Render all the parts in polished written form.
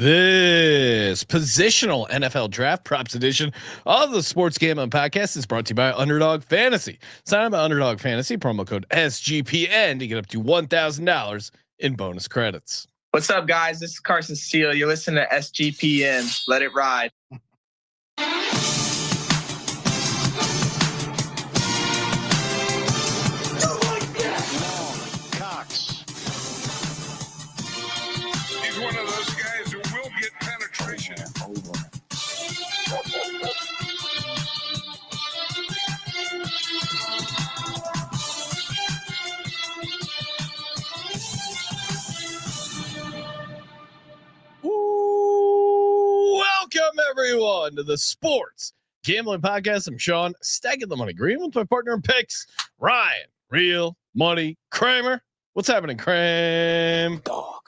This positional NFL draft props edition of the Sports Gambling Podcast is brought to you by Underdog Fantasy. Sign up at Underdog Fantasy, promo code SGPN to get up to $1,000 in bonus credits. What's up, guys? This is Carson Steele. You're listening to SGPN. Let it ride. One of those guys who will get penetration. Welcome everyone to the Sports Gambling Podcast. I'm Sean, stacking the money green with my partner in picks, Ryan, Real Money Kramer. What's happening, Kramer? Dog.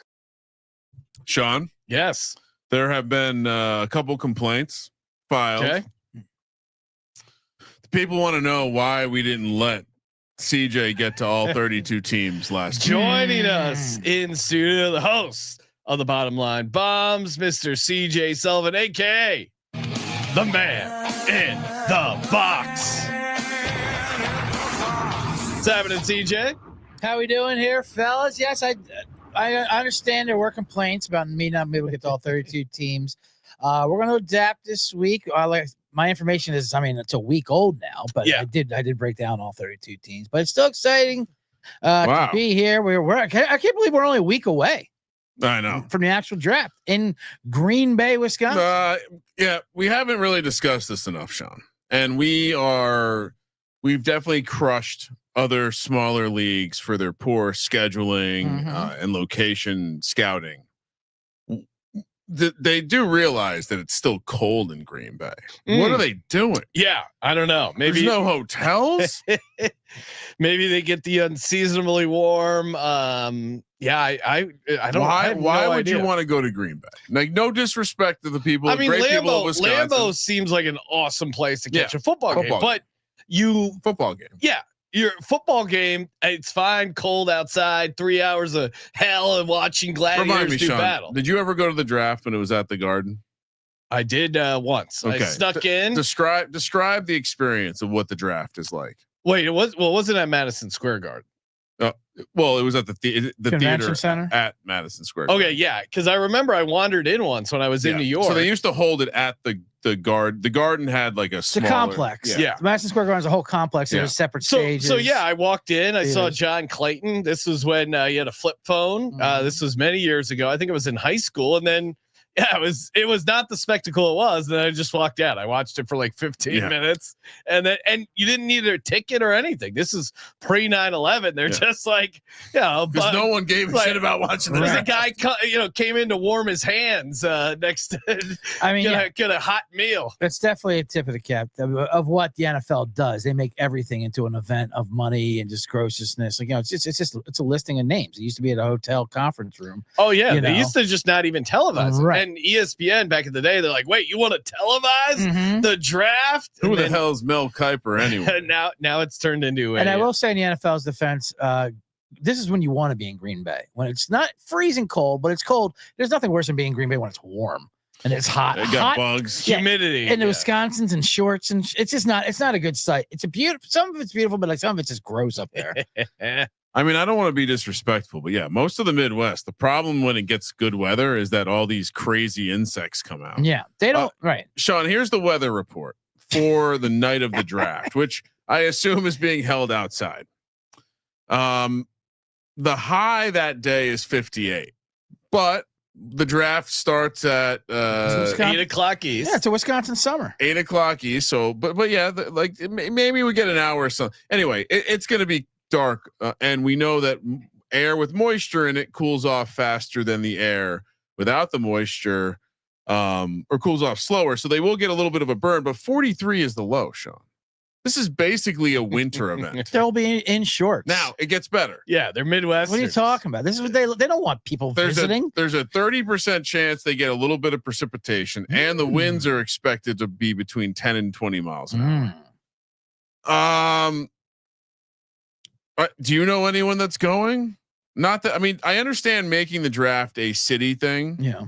Sean, yes, there have been a couple complaints filed. Okay. People want to know why we didn't let CJ get to all 32 teams last year. Joining us in studio, the host of the Bottom Line Bombs, Mr. CJ Sullivan, aka the man in the box. What's happening, CJ? How we doing here, fellas? Yes, I understand there were complaints about me not being able to get to all 32 teams. We're going to adapt this week. My information is, it's a week old now, but yeah. I did break down all 32 teams, but it's still exciting to be here. I can't believe we're only a week away. I know, from the actual draft in Green Bay, Wisconsin. Yeah, we haven't really discussed this enough, Sean, and we've definitely crushed other smaller leagues for their poor scheduling and location scouting. They do realize that it's still cold in Green Bay. What are they doing? Yeah, I don't know. Maybe there's no hotels. Maybe they get the unseasonably warm. Yeah, I don't. Why would you want to go to Green Bay? Like, no disrespect to the people. I mean, great people of Wisconsin. Lambeau seems like an awesome place to catch a football game, but football game. Yeah. Your football game, it's fine, cold outside, 3 hours of hell and watching gladiators do Sean, battle. Did you ever go to the draft when it was at the Garden? I did once. Okay. I snuck in. Describe the experience of what the draft is like. Wait, wasn't at Madison Square Garden? Well, it was at the theater center at Madison Square Garden. Okay, yeah, because I remember I wandered in once when I was in New York. So they used to hold it at the Garden. The Garden had like a complex. Yeah. The Madison Square Garden is a whole complex. There was separate stages. So yeah, I walked in. I saw John Clayton. This was when he had a flip phone. This was many years ago. I think it was in high school, and then. Yeah, it was not the spectacle it was. And then I just walked out. I watched it for like 15 minutes, and you didn't need a ticket or anything. This is pre 9/11. They're just like, because no one gave a shit about watching. There's a guy, came in to warm his hands next to. Get a hot meal. That's definitely a tip of the cap of what the NFL does. They make everything into an event of money and just grossness. Like, it's a listing of names. It used to be at a hotel conference room. Oh yeah, they used to just not even televise it. Right. And ESPN back in the day, they're like, wait, you want to televise the draft? Who the hell is Mel Kiper anyway? now it's turned into and I will say in the NFL's defense, this is when you want to be in Green Bay. When it's not freezing cold, but it's cold. There's nothing worse than being in Green Bay when it's warm and it's hot. It got bugs, humidity. And the Wisconsin's and shorts, and it's not a good sight. It's a beautiful, some of it's beautiful, but like some of it's just gross up there. I mean, I don't want to be disrespectful, but yeah, most of the Midwest, the problem when it gets good weather is that all these crazy insects come out. Yeah, they don't. Right. Sean, here's the weather report for the night of the draft, which I assume is being held outside. The high that day is 58, but the draft starts at 8 o'clock east. Yeah, it's a Wisconsin summer. 8 o'clock east. So, but yeah, maybe we get an hour or so. Anyway, it's going to be dark, and we know that air with moisture in it cools off faster than the air without the moisture, or cools off slower. So they will get a little bit of a burn, but 43 is the low, Sean. This is basically a winter event. They'll be in shorts. Now it gets better. Yeah, they're Midwest. What are you talking about? This is what they don't want people visiting. There's a 30% chance they get a little bit of precipitation, and the winds are expected to be between 10 and 20 miles an hour. Do you know anyone that's going? Not that, I mean, I understand making the draft a city thing. Yeah.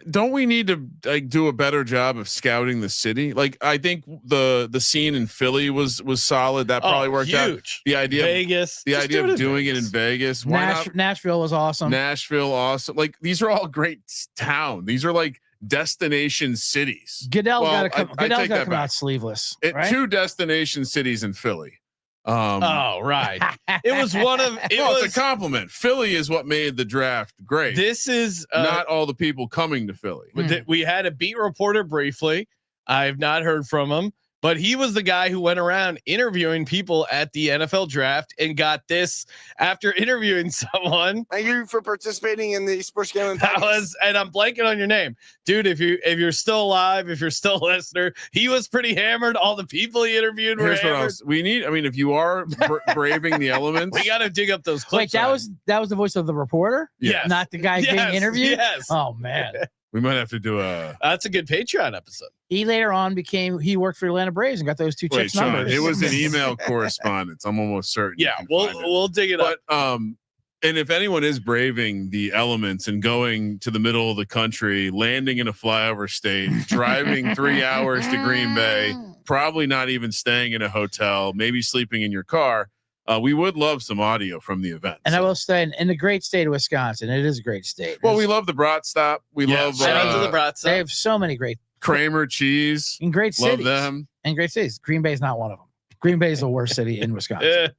don't we need to like do a better job of scouting the city? Like I think the scene in Philly was solid. That probably worked out. The idea Vegas, the idea of doing it in Vegas. Why not? Nashville was awesome. Nashville, awesome. Like these are all great towns. These are like destination cities. Goodell's got to come out sleeveless. Right? 2 destination cities in Philly. Right. It was one of it's a compliment. Philly is what made the draft great. This is not all the people coming to Philly. We had a beat reporter briefly. I've not heard from him, but he was the guy who went around interviewing people at the NFL draft and got this after interviewing someone. Thank you for participating in the sports gambling podcast. And I'm blanking on your name, dude. If you're still alive, if you're still a listener, he was pretty hammered. All the people he interviewed were Here's hammered. What else we need. I mean, if you are braving the elements, we got to dig up those clips. Wait, that was the voice of the reporter? Yes. Not the guy being interviewed? Yes. Oh man. We might have to do a. That's a good Patreon episode. He later on he worked for Atlanta Braves and got those 2 checks numbers. It was an email correspondence. I'm almost certain. Yeah, we'll dig it up. And if anyone is braving the elements and going to the middle of the country, landing in a flyover state, driving 3 hours to Green Bay, probably not even staying in a hotel, maybe sleeping in your car. We would love some audio from the event. And I will say, in the great state of Wisconsin, it is a great state. Well, we love the Brat Stop. We love shout out to the Brat Stop. They have so many great Kramer cheese in great cities. Love them in great cities. Green Bay is not one of them. Green Bay is the worst city in Wisconsin.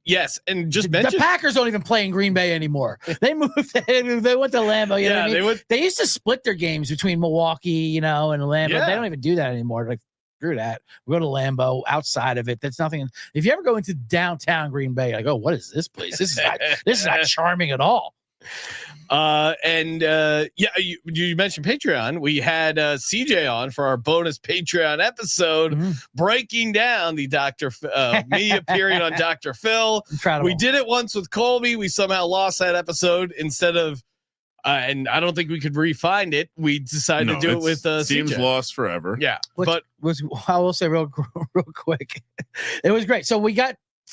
Yes, and just the Packers don't even play in Green Bay anymore. They moved. They went to Lambeau. You know what I mean? They used to split their games between Milwaukee, and Lambeau. Yeah. They don't even do that anymore. Like, screw that. We go to Lambeau. Outside of it, that's nothing. If you ever go into downtown Green Bay, like, oh, what is this place? This is not charming at all. You mentioned Patreon. We had CJ on for our bonus Patreon episode, breaking down the me appearing on Dr. Phil. Incredible. We did it once with Colby. We somehow lost that episode instead of, and I don't think we could re-find it. We decided to do it with seems CJ. Lost forever. Yeah, I will say real quick, it was great. So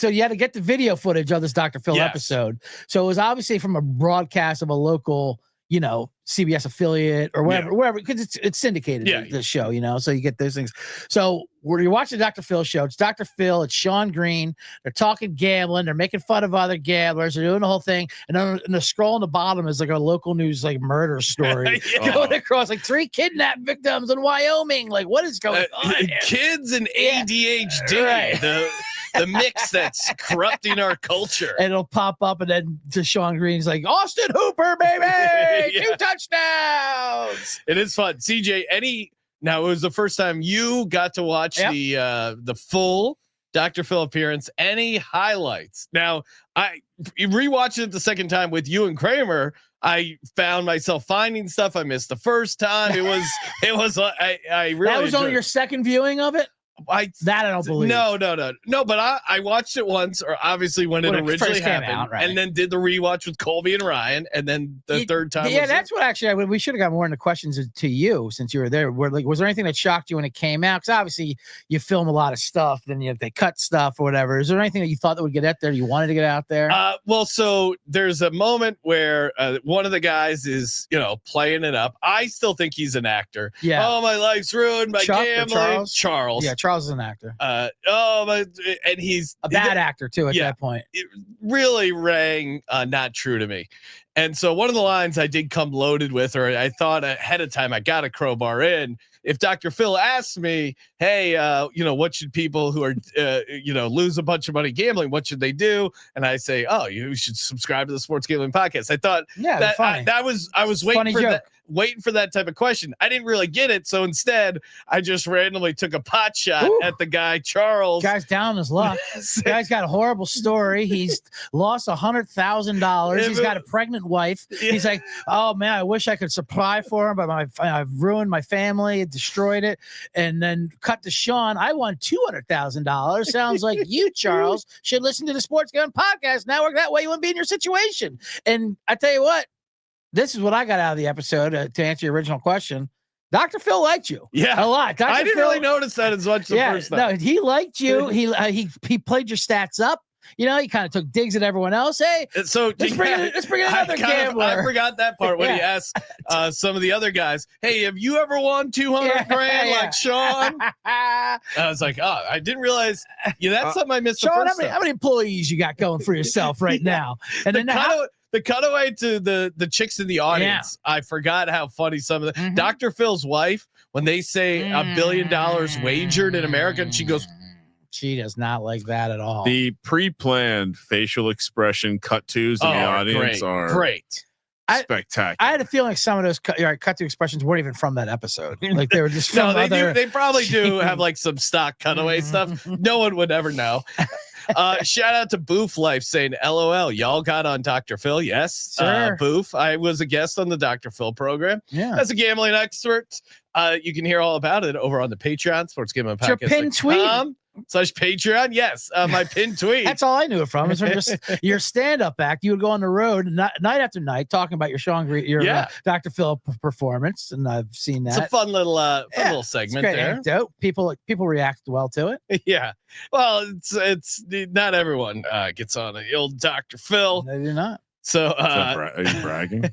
you had to get the video footage of this Dr. Phil episode. So it was obviously from a broadcast of a local, CBS affiliate or wherever, because it's syndicated, the show, so you get those things. So when you're watching the Dr. Phil show, it's Dr. Phil, it's Sean Green. They're talking gambling. They're making fun of other gamblers. They're doing the whole thing. And then the scroll on the bottom is like a local news, like murder story going across, like 3 kidnapped victims in Wyoming. Like, what is going on here? Kids and ADHD. Right. The mix that's corrupting our culture. And it'll pop up, and then to Sean Green's like, Austin Hooper, baby, 2 touchdowns. It is fun. CJ, now it was the first time you got to watch the full Dr. Phil appearance. Any highlights? Now, I rewatched it the second time with you and Kramer. I found myself finding stuff I missed the first time. I really that was only your second viewing of it. I don't believe. No. But I watched it once, or obviously when it originally happened, out, right. And then did the rewatch with Colby and Ryan, and then the third time. Yeah, that's what actually we should have got more into questions to you since you were there. Was there anything that shocked you when it came out? Because obviously you film a lot of stuff, then they cut stuff or whatever. Is there anything that you thought that would get out there? You wanted to get out there? Well, so there's a moment where one of the guys is playing it up. I still think he's an actor. Yeah. Oh, my life's ruined by gambling. Charles. Yeah, Charles is an actor. And he's a bad actor too at that point. It really rang not true to me. And so one of the lines I did come loaded with, or I thought ahead of time, I got a crowbar in. If Dr. Phil asked me, hey, what should people who are, lose a bunch of money gambling, what should they do? And I say, oh, you should subscribe to the Sports Gambling Podcast. I thought I was waiting for that type of question. I didn't really get it. So instead I just randomly took a pot shot at the guy, Charles. Guy's down his luck. Guy's got a horrible story. He's lost $100,000. He's got a pregnant wife. Yeah. He's like, oh man, I wish I could supply for him, but I've ruined my family. It destroyed it. And then cut to Sean. I won $200,000. Sounds like you, Charles, should listen to the Sports Gambling Podcast Network. That way you wouldn't be in your situation. And I tell you what, this is what I got out of the episode to answer your original question. Dr. Phil liked you. Yeah. A lot. I didn't really notice that as much the first time. No, he liked you. He played your stats up. You know, he kind of took digs at everyone else. Hey, so let's bring in another gambler. I forgot that part when he asked some of the other guys, "Hey, have you ever won 200 grand like Sean?" I was like, "Oh, I didn't realize." Yeah, that's something I missed. Sean, how many employees you got going for yourself right now? And then the cutaway to the chicks in the audience. I forgot how funny some of the Dr. Phil's wife, when they say $1 billion wagered in America, and she goes, she does not like that at all. The pre-planned facial expression cut twos in the audience are great. Spectacular. I had a feeling some of those cut to expressions weren't even from that episode. Like they were just from they probably do have like some stock cutaway stuff. No one would ever know. Shout out to Boof Life saying, LOL, y'all got on Dr. Phil. Yes, sure. Boof. I was a guest on the Dr. Phil program. Yeah. As a gambling expert, you can hear all about it over on the Patreon, Sports Gambling Podcast. Your pin tweet. /Patreon. Yes. My pin tweet. That's all I knew it from. It's from just your stand-up act. You would go on the road night after night talking about your Dr. Phil performance. And I've seen that. It's a fun little segment there. Anecdote. People react well to it. Yeah. Well, it's not everyone gets on the old Dr. Phil. They do not. So are you bragging?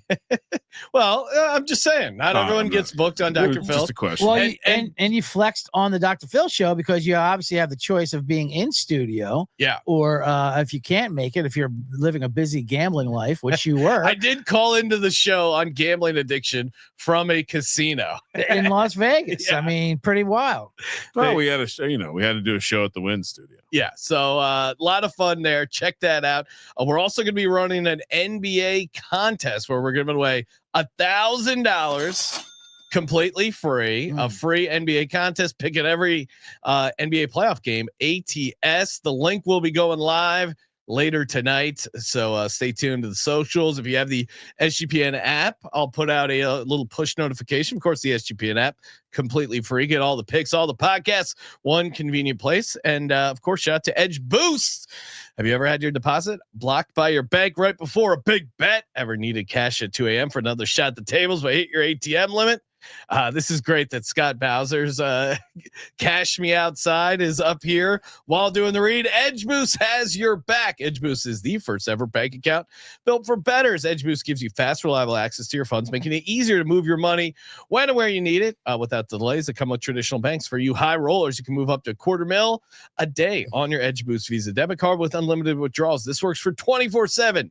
Well, I'm just saying, not everyone gets booked on Dr. Phil. Just a question. Well, and you flexed on the Dr. Phil show because you obviously have the choice of being in studio. Yeah. Or if you can't make it, if you're living a busy gambling life, which you were. I did call into the show on gambling addiction from a casino in Las Vegas. Yeah. I mean, pretty wild. Well, we had to do a show at the Wynn studio. Yeah. So a lot of fun there. Check that out. We're also going to be running an NBA contest where we're giving away $1,000 completely free, a free NBA contest, picking every NBA playoff game, ATS. The link will be going live later tonight. So stay tuned to the socials. If you have the SGPN app, I'll put out a little push notification. Of course, the SGPN app, completely free. Get all the picks, all the podcasts, one convenient place. And of course, shout out to Edge Boost. Have you ever had your deposit blocked by your bank right before a big bet? Ever needed cash at 2 a.m. for another shot at the tables but hit your ATM limit? This is great that Scott Bowser's Cash Me Outside is up here while doing the read. Edge Boost has your back. Edge Boost is the first ever bank account built for bettors. Edge Boost gives you fast, reliable access to your funds, making it easier to move your money when and where you need it without the delays that come with traditional banks. For you high rollers, you can move up to $250,000 a day on your Edge Boost Visa debit card with unlimited withdrawals. This works for 24/7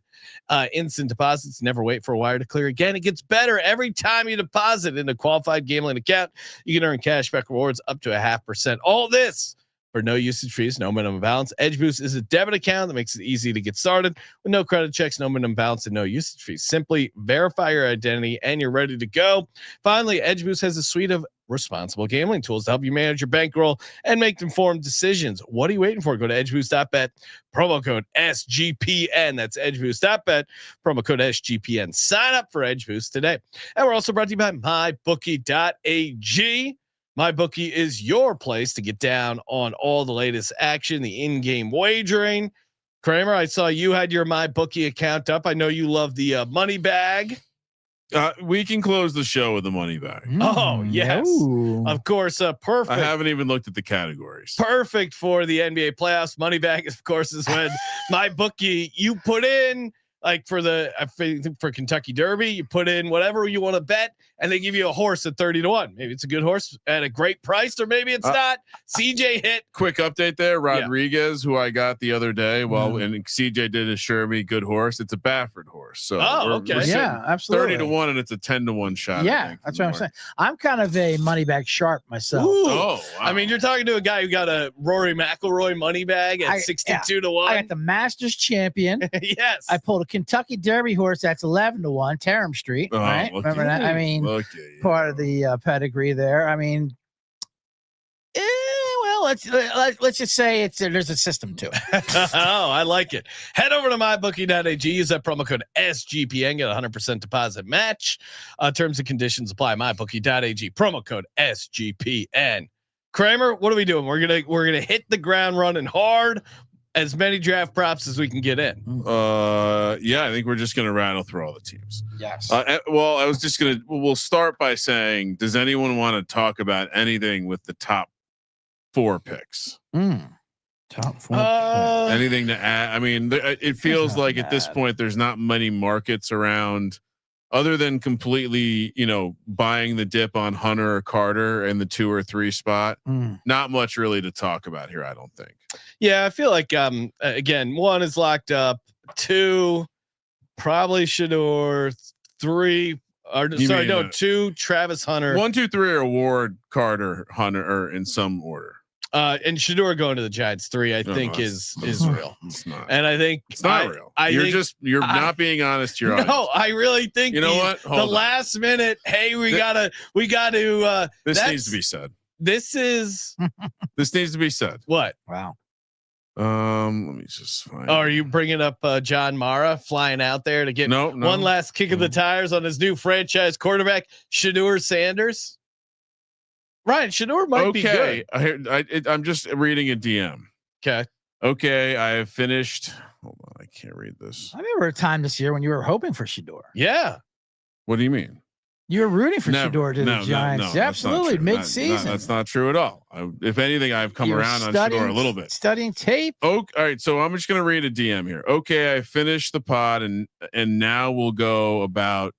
instant deposits. Never wait for a wire to clear. Again, it gets better every time you deposit into qualified gambling account. You can earn cashback rewards up to 0.5%. All this for no usage fees, no minimum balance. Edge Boost is a debit account that makes it easy to get started with no credit checks, no minimum balance, and no usage fees. Simply verify your identity and you're ready to go. Finally, Edge Boost has a suite of responsible gambling tools to help you manage your bankroll and make informed decisions. What are you waiting for? Go to edgeboost.bet, promo code SGPN. That's edgeboost.bet, promo code SGPN. Sign up for Edge Boost today. And we're also brought to you by mybookie.ag. MyBookie is your place to get down on all the latest action, the in-game wagering. Kramer, I saw you had your MyBookie account up. I know you love the money bag. We can close the show with the money bag. Oh yes, of course. Perfect. I haven't even looked at the categories. Perfect for the NBA playoffs. Money bag, of course, is when MyBookie, you put in like for Kentucky Derby, you put in whatever you want to bet, and they give you a horse at 30-1. Maybe it's a good horse at a great price, or maybe it's not. CJ hit. Quick update there. Rodriguez, who I got the other day. Well, and CJ did assure me good horse. It's a Baffert horse. So okay. Yeah, absolutely. 30-1, and it's a 10-1 shot. Yeah, that's what I'm saying. I'm kind of a money bag sharp myself. Ooh. Oh, wow. I mean, you're talking to a guy who got a Rory McIlroy money bag at 62-1. I got the Masters champion. Yes. I pulled a Kentucky Derby horse that's 11-1, Tarrant Street. Right? Remember that? I mean, part of the pedigree there. I mean, well, let's just say there's a system to it. Oh, I like it. Head over to mybookie.ag. Use that promo code SGPN. Get a 100% deposit match. Terms and conditions apply. Mybookie.ag. Promo code SGPN. Kramer, what are we doing? We're gonna hit the ground running hard. As many draft props as we can get in. Yeah, I think we're just gonna rattle through all the teams. Yes. Well, I was just we'll start by saying, does anyone want to talk about anything with the top 4 picks? Top 4. Anything to add? I mean, it feels like at this point there's not many markets around, other than completely, buying the dip on Hunter or Carter in the 2 or 3 spot. Not much really to talk about here, I don't think. Yeah, I feel like again, 1 is locked up, 2 probably Shador, 3 2 Travis Hunter, 1, 2, 3 are Ward, Carter, Hunter, or in some order. And Shador going to the Giants 3, I think is real. It's not. And I think it's not real. You're not being honest to your audience. No, I really think you know what? The last minute, hey, we gotta this needs to be said. This needs to be said. What? Wow. Let me just find. Oh, are you bringing up John Mara flying out there to get one last kick of the tires on his new franchise quarterback, Shador Sanders? Ryan, Shador might be good. I'm just reading a DM. Okay. I have finished. Hold on. I can't read this. I remember a time this year when you were hoping for Shador. Yeah. What do you mean? You were rooting for Shador to the Giants. Yeah, absolutely. Mid-season. That's not true at all. If anything, I've come around on Shador a little bit. Studying tape. Oh, all right. So I'm just going to read a DM here. Okay. I finished the pod and now we'll go about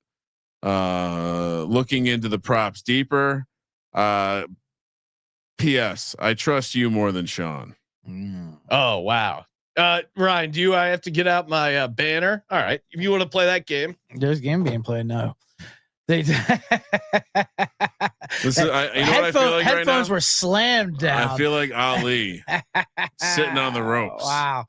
looking into the props deeper. P.S. I trust you more than Sean. Oh, wow. Ryan, I have to get out my banner? All right. If you want to play that game. There's game being played now. This is, you know what I feel like headphones right now? Were slammed down. I feel like Ali sitting on the ropes. Wow.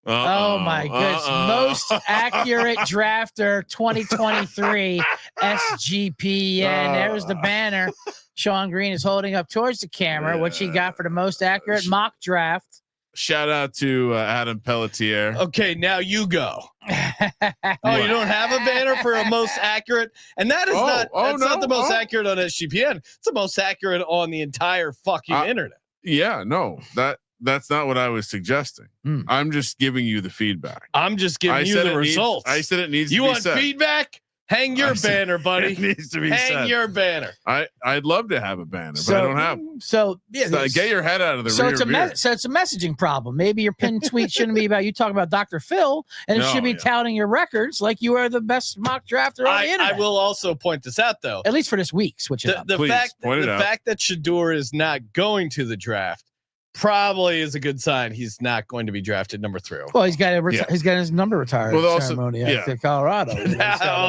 Oh my goodness. Most accurate drafter 2023 SGPN. There's the banner. Sean Green is holding up towards the camera, which he got for the most accurate mock draft. Shout out to Adam Pelletier. Okay, now you go. Oh, you don't have a banner for a most accurate, and that is not the most accurate on SGPN. It's the most accurate on the entire fucking internet. Yeah, no, that's not what I was suggesting. I'm just giving you the feedback. I'm just giving you the results. I said it needs. You to be want said. Feedback? Hang your banner, buddy. It needs to be Hang your banner. I'd love to have a banner, but I don't have one. So yeah, get your head out of the rear view. So it's a messaging problem. Maybe your pinned tweet shouldn't be about you talking about Dr. Phil, and it should be touting your records like you are the best mock drafter on the internet. I will also point this out though. At least for this week, switch it up. The fact that Shador is not going to the draft probably is a good sign he's not going to be drafted number 3. Well, he's got his number retired ceremony at Colorado.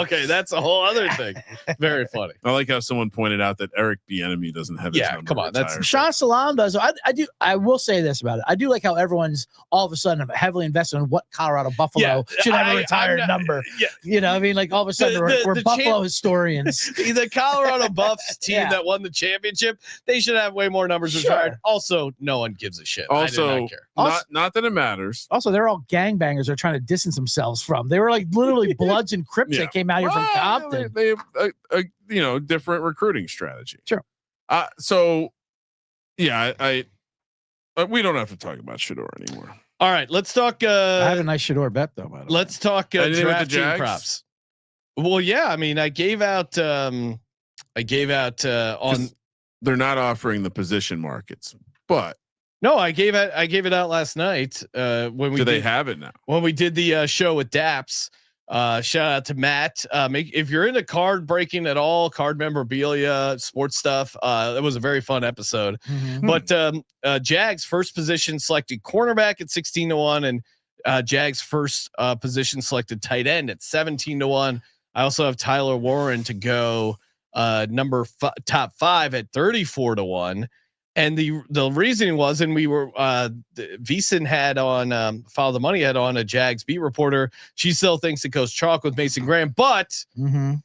Okay, that's a whole other thing. Very funny. I like how someone pointed out that Eric Bieniemy doesn't have his number. Come on, retired. that's Sean Salam does. I will say this about it. I do like how everyone's all of a sudden heavily invested in what Colorado Buffalo should have a retired number. Yeah. You know, I mean, like all of a sudden we're Buffalo historians. The Colorado Buffs team that won the championship, they should have way more numbers retired. Also, no one gives a shit. Also, I do not care. Not that it matters. Also, they're all gangbangers they're trying to distance themselves from. They were like literally Bloods and Crips that came out here from Compton. They have a different recruiting strategy. Sure. So yeah, we don't have to talk about Shador anymore. All right, let's talk. I have a nice Shador bet though. By the way. Let's talk draft team props. Well, yeah, I mean, I gave out on. They're not offering the position markets. But no, I gave it out last night. When we they have it now? When we did the show with Daps, shout out to Matt. If you're into card breaking at all, card memorabilia, sports stuff, it was a very fun episode. But Jags first position selected cornerback at 16-1, and Jags first position selected tight end at 17-1. I also have Tyler Warren to go top 5 at 34-1. And the reasoning was, and we were Veasan had on Follow the Money had on a Jags beat reporter. She still thinks it goes chalk with Mason Graham, but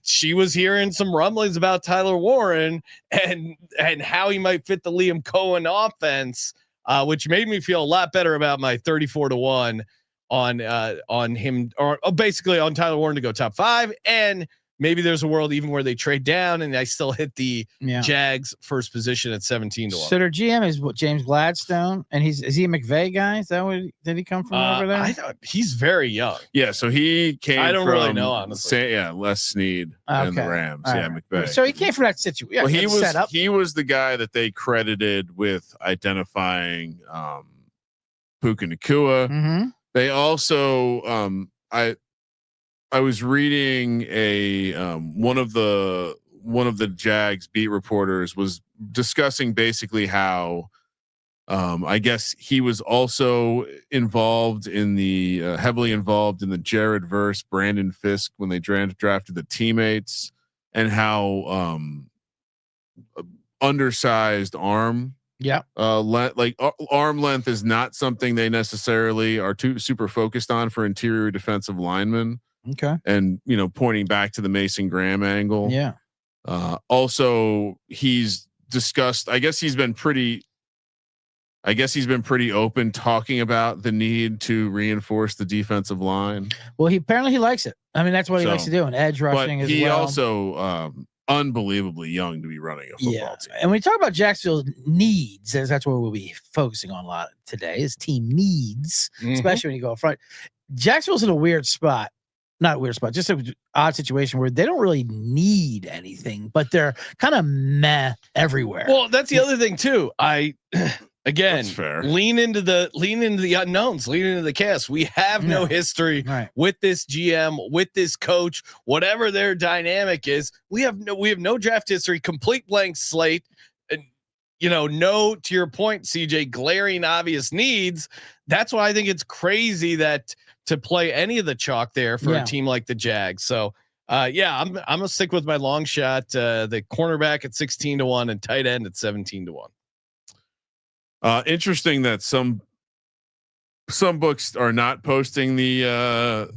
she was hearing some rumblings about Tyler Warren and how he might fit the Liam Cohen offense, which made me feel a lot better about my 34-1 on him, or basically on Tyler Warren to go top 5. And maybe there's a world even where they trade down and I still hit the Jags first position at 17-1. So their GM is James Gladstone, and is he a McVay guy? Is that what did he come from over there? He's very young. Yeah, so he came. I don't really know honestly. Les Snead and the Rams. McVay. So he came from that situation. Well, he was the guy that they credited with identifying Puka Nacua. Mm-hmm. They also, I was reading a one of the Jags beat reporters was discussing basically how I guess he was also involved in the heavily involved in the Jared Verse Brandon Fisk when they drafted the teammates, and how undersized arm arm length is not something they necessarily are too super focused on for interior defensive linemen. Okay. And pointing back to the Mason Graham angle. Yeah. Also he's discussed, I guess he's been pretty open talking about the need to reinforce the defensive line. Well, he likes it. I mean, that's what he likes to do, and edge rushing as well. He also unbelievably young to be running a football team. And when we talk about Jacksonville's needs, as that's what we'll be focusing on a lot today, is team needs, especially when you go up front. Jacksonville's in a weird spot. Not a weird spot, just an odd situation where they don't really need anything, but they're kind of meh everywhere. Well, that's the other thing too. Again, lean into the unknowns, lean into the chaos. We have no history with this GM, with this coach, whatever their dynamic is. We have no draft history, complete blank slate. And no, to your point, CJ, glaring obvious needs. That's why I think it's crazy that to play any of the chalk there for a team like the Jags. So I'm gonna stick with my long shot, the cornerback at 16-1 and tight end at 17-1. Interesting that some books are not posting the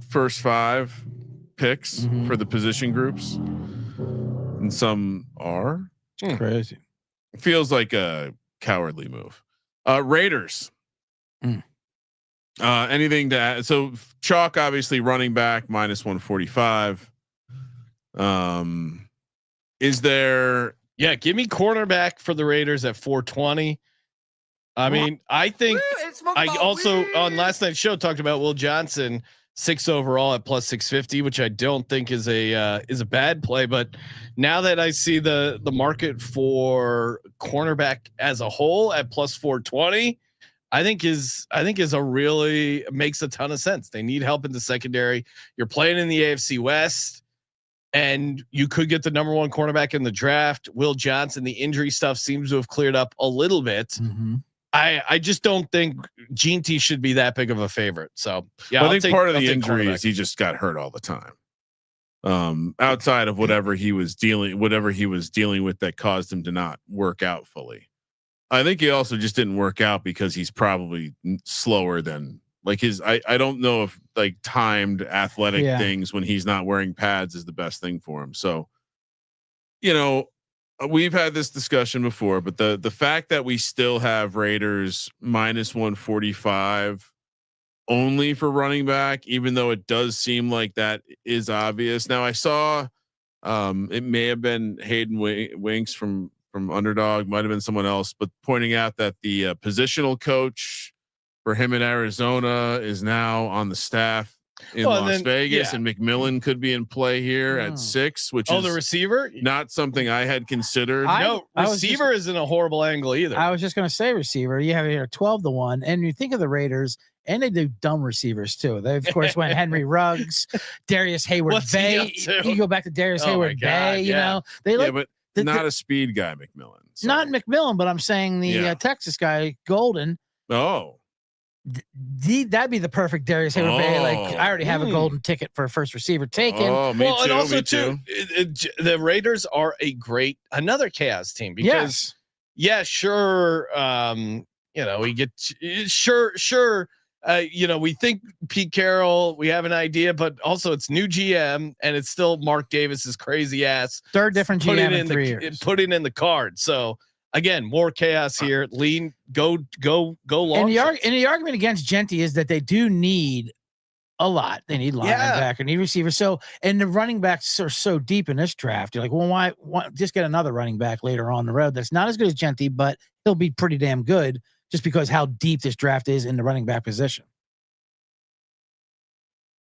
first 5 picks for the position groups, and some are. Crazy. Feels like a cowardly move. Raiders. Anything to add? So chalk, obviously running back -145. Is there? Yeah, give me cornerback for the Raiders at 420. I mean, I think I also on last night's show talked about Will Johnson 6 overall at +650, which I don't think is a bad play. But now that I see the market for cornerback as a whole at +420, I think is a really makes a ton of sense. They need help in the secondary. You're playing in the AFC West, and you could get the number 1 cornerback in the draft. Will Johnson, the injury stuff seems to have cleared up a little bit. I just don't think Gene should be that big of a favorite. So yeah, I think part of the injury is he just got hurt all the time. Outside of whatever he was dealing with that caused him to not work out fully. I think he also just didn't work out because he's probably slower than I don't know if timed athletic things when he's not wearing pads is the best thing for him. So, we've had this discussion before, but the fact that we still have Raiders -145 only for running back, even though it does seem like that is obvious. Now I saw it may have been Hayden Winks from Underdog, might have been someone else, but pointing out that the positional coach for him in Arizona is now on the staff in Las Vegas, and McMillan could be in play here at 6, which is the receiver, not something I had considered. Receiver isn't a horrible angle either. I was just going to say receiver. You have here 12-1, and you think of the Raiders, and they do dumb receivers too. They of course went Henry Ruggs, Darius Hayward Bay. You go back to Darius Hayward Bay. You know they but not a speed guy, McMillan. So. Not McMillan, but I'm saying the Texas guy, Golden. Oh. That'd be the perfect Darius Hayward Bay. I already have a golden ticket for a first receiver taken. Oh, me too. And also me too. The Raiders are another chaos team because sure. We get sure. We think Pete Carroll, we have an idea, but also it's new GM and it's still Mark Davis's crazy ass. Third different GM in 3 years. Putting in the card. So again, more chaos here. Lean, go long. And the argument against Genty is that they do need a lot. They need linebacker, need receiver. So, and the running backs are so deep in this draft. You're like, well, why just get another running back later on the road? That's not as good as Genty, but he'll be pretty damn good just because how deep this draft is in the running back position.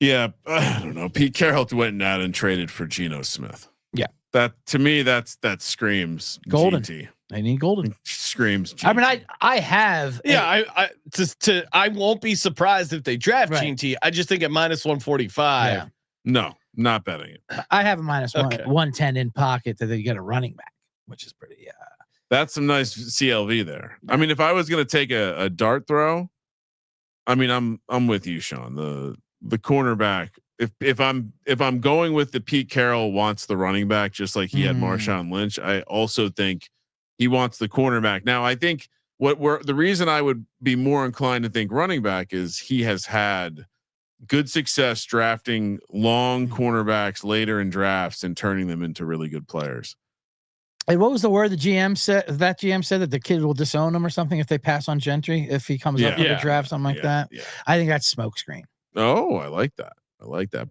Yeah. I don't know. Pete Carroll went out and traded for Geno Smith. Yeah. That to me, that screams golden. GT. They need Golden. Screams. I mean, I have. Yeah, I won't be surprised if they draft Right. Gene T. I just think at -145. Yeah. No, not betting it. I have a -110 in pocket that they get a running back, which is pretty. That's some nice CLV there. I mean, if I was going to take a dart throw, I mean, I'm with you, Sean. The cornerback. If I'm going with the Pete Carroll wants the running back, just like he had Marshawn Lynch, I also think he wants the cornerback. Now, I think the reason I would be more inclined to think running back is he has had good success drafting long cornerbacks later in drafts and turning them into really good players. And what was the word the GM said? That GM said that the kid will disown him or something if they pass on Gentry, if he comes up in the draft, something like that. Yeah. I think that's smokescreen. Oh, I like that.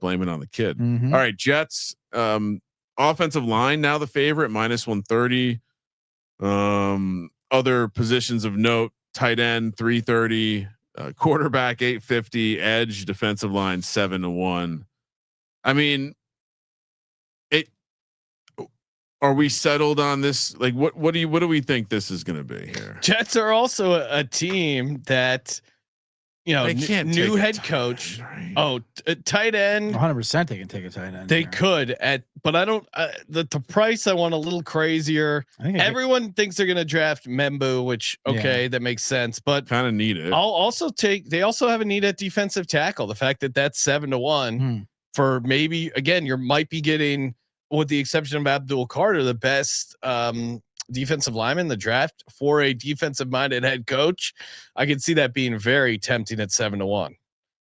Blame it on the kid. All right, Jets. Offensive line now the favorite -130. Other positions of note: tight end 330, quarterback 850, edge defensive line 7-1. I mean, are we settled on this? Like, what do we think this is going to be here? Jets are also a team that, new head coach. Right? Oh, tight end. 100% they can take a tight end. They could but I don't. The price I want a little crazier. Everyone thinks they're going to draft Membu, which that makes sense, but kind of need it. I'll also take. They also have a need at defensive tackle. The fact that that's 7-1 for maybe again you might be getting, with the exception of Abdul Carter, the best defensive lineman in the draft for a defensive-minded head coach. I could see that being very tempting at 7-1.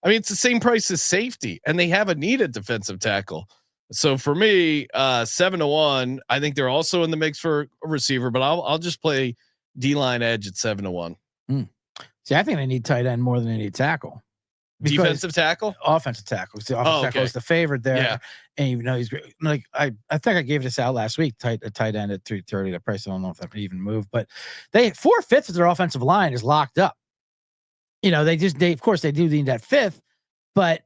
I mean, it's the same price as safety, and they have a needed defensive tackle. So for me, 7-1. I think they're also in the mix for a receiver, but I'll just play D-line edge at 7-1. See, I think they need tight end more than they need tackle. Defensive tackle, offensive tackle. The offensive tackle is the favorite there. Yeah. And even though he's great, like I think I gave this out last week. A tight end at 330. The price, I don't know if that would even move, but 4/5 of their offensive line is locked up. They of course they do need that fifth, but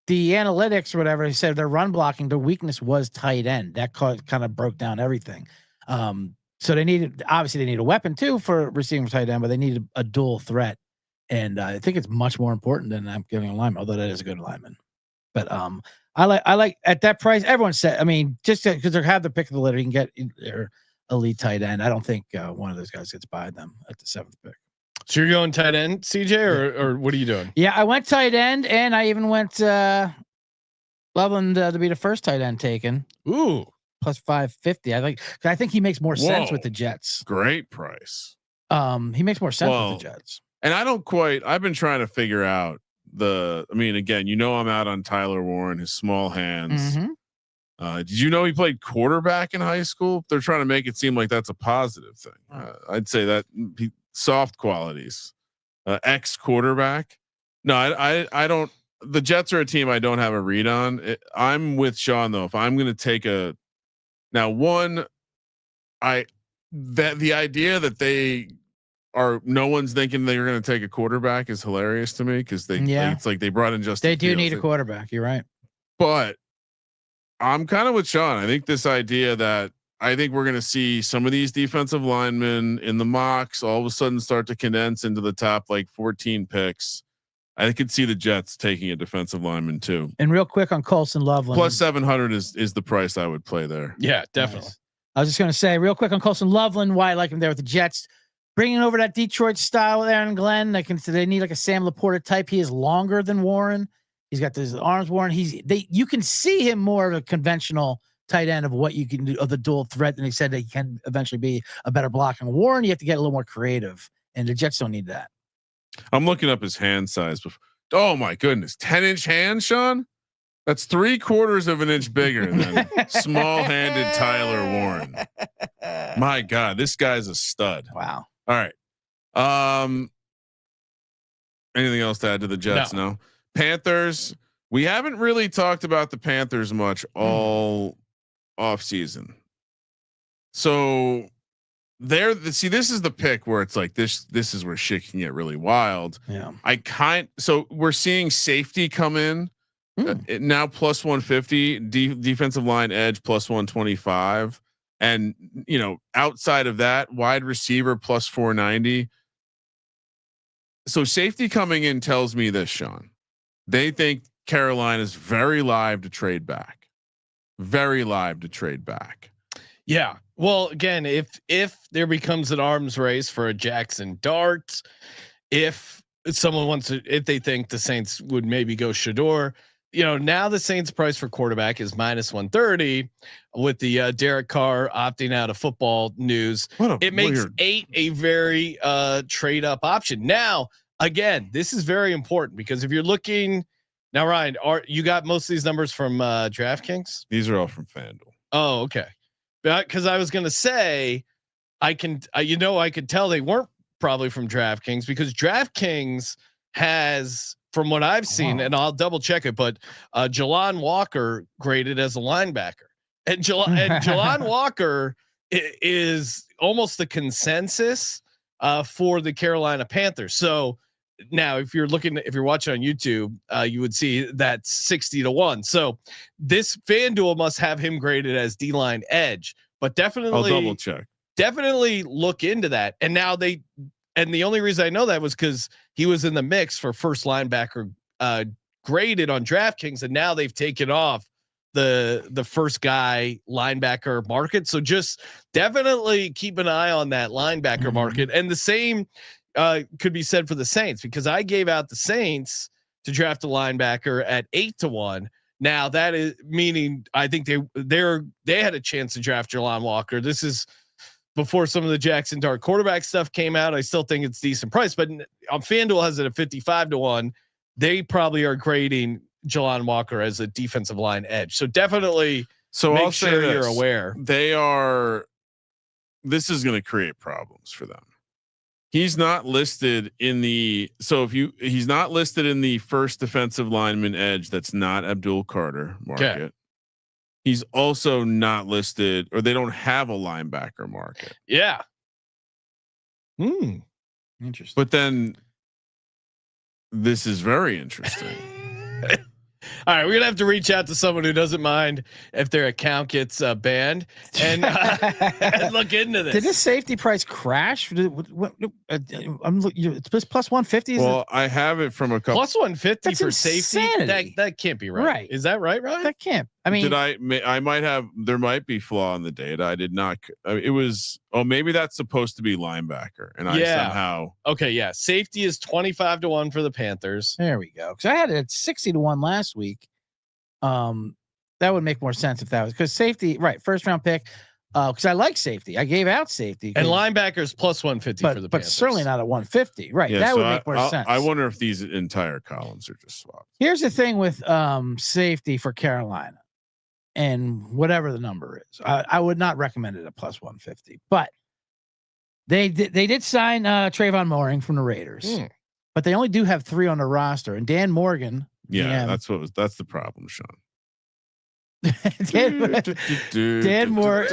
the analytics or whatever, they said their run blocking, their weakness was tight end. That kind of broke down everything. So they need a weapon too for receiving tight end, but they need a dual threat. And I think it's much more important than I'm giving a lineman, although that is a good lineman. But I like at that price. Everyone said, I mean, just because they have the pick of the litter, you can get their elite tight end. I don't think one of those guys gets by them at the 7th pick. So you're going tight end, CJ, or what are you doing? Yeah, I went tight end, and I even went Loveland to be the first tight end taken. Ooh, plus 550. I think he makes more sense with the Jets. Great price. He makes more sense with the Jets. And I've been trying to figure out again, I'm out on Tyler Warren, his small hands. Did you know he played quarterback in high school? They're trying to make it seem like that's a positive thing. I'd say that soft qualities, ex quarterback. No, I don't. The Jets are a team I don't have a read on. I'm with Sean though. If I'm going to take the idea that no one's thinking they're going to take a quarterback is hilarious to me because it's like they brought in Justin. They do need a quarterback. You're right. But I'm kind of with Sean. I think this idea that I think we're going to see some of these defensive linemen in the mocks all of a sudden start to condense into the top 14 picks. I could see the Jets taking a defensive lineman too. And real quick on Colson Loveland, plus 700 is the price I would play there. Yeah, definitely. Nice. I was just going to say real quick on Colson Loveland, why I like him there with the Jets. Bringing over that Detroit style with Aaron Glenn, they need like a Sam Laporta type. He is longer than Warren. He's got his arms. Warren. You can see him more of a conventional tight end of what you can do of the dual threat. And he said that he can eventually be a better blocker. Warren, you have to get a little more creative, and the Jets don't need that. I'm looking up his hand size. Oh my goodness, 10-inch hand, Sean. That's 3/4 of an inch bigger than small-handed Tyler Warren. My God, this guy's a stud. Wow. All right. Anything else to add to the Jets? No. Panthers. We haven't really talked about the Panthers much all off season. So this is the pick where it's like this is where shit can get really wild. Yeah. So we're seeing safety come in now plus 150, defensive line edge plus 125. And outside of that, wide receiver plus 490. So safety coming in tells me this, Sean. They think Carolina's very live to trade back. Very live to trade back. Yeah. Well, again, if there becomes an arms race for a Jackson Dart, if someone wants to, if they think the Saints would maybe go Shador, now the Saints price for quarterback is -130 with the Derek Carr opting out of football news. It makes 8 a very trade up option. Now, again, this is very important because if you're looking now, Ryan, you got most of these numbers from DraftKings? These are all from FanDuel. Oh, okay. Because I was going to say, I could tell they weren't probably from DraftKings because DraftKings has, from what I've seen, and I'll double check it, but Jelon Walker graded as a linebacker, and Jelon Walker is almost the consensus for the Carolina Panthers. So now, if you're watching on YouTube, you would see that 60-1. So this FanDuel must have him graded as D-line edge, but definitely I'll double check. Definitely look into that. And now the only reason I know that was because he was in the mix for first linebacker graded on DraftKings, and now they've taken off the first guy linebacker market. So just definitely keep an eye on that linebacker market. And the same could be said for the Saints, because I gave out the Saints to draft a linebacker at 8-1. Now that is meaning I think they had a chance to draft Jelon Walker. This is before some of the Jackson Dart quarterback stuff came out. I still think it's decent price, but on FanDuel has it at 55-1. They probably are grading Jelon Walker as a defensive line edge. So definitely make sure you're aware. This is going to create problems for them. He's not listed in the, he's not listed in the first defensive lineman edge. That's not Abdul Carter market. Okay. He's also not listed, or they don't have a linebacker market. Yeah. Interesting. But then this is very interesting. All right, we're gonna have to reach out to someone who doesn't mind if their account gets banned and look into this. Did this safety price crash? I'm looking. It's plus 150. Well, I have it from a couple. Plus 150 That's for insanity. safety. That can't be right. Right? Is that right? Right? That can't. I mean, I might have. There might be flaw in the data. I did not. It was. Oh, maybe that's supposed to be linebacker, and I somehow. Okay, yeah. Safety is 25-1 for the Panthers. There we go. Because I had it at 60-1 last week. That would make more sense if that was because safety, right? First round pick. Because I like safety. I gave out safety and linebackers plus 150 for the Panthers. But certainly not at 150. Right. Yeah, that would make more sense. I wonder if these entire columns are just swapped. Here's the thing with safety for Carolina and whatever the number is. I would not recommend it at plus 150, but they did sign Trayvon Mooring from the Raiders, but they only do have 3 on the roster. And Dan Morgan. Yeah, that's the problem, Sean. Dan Moore,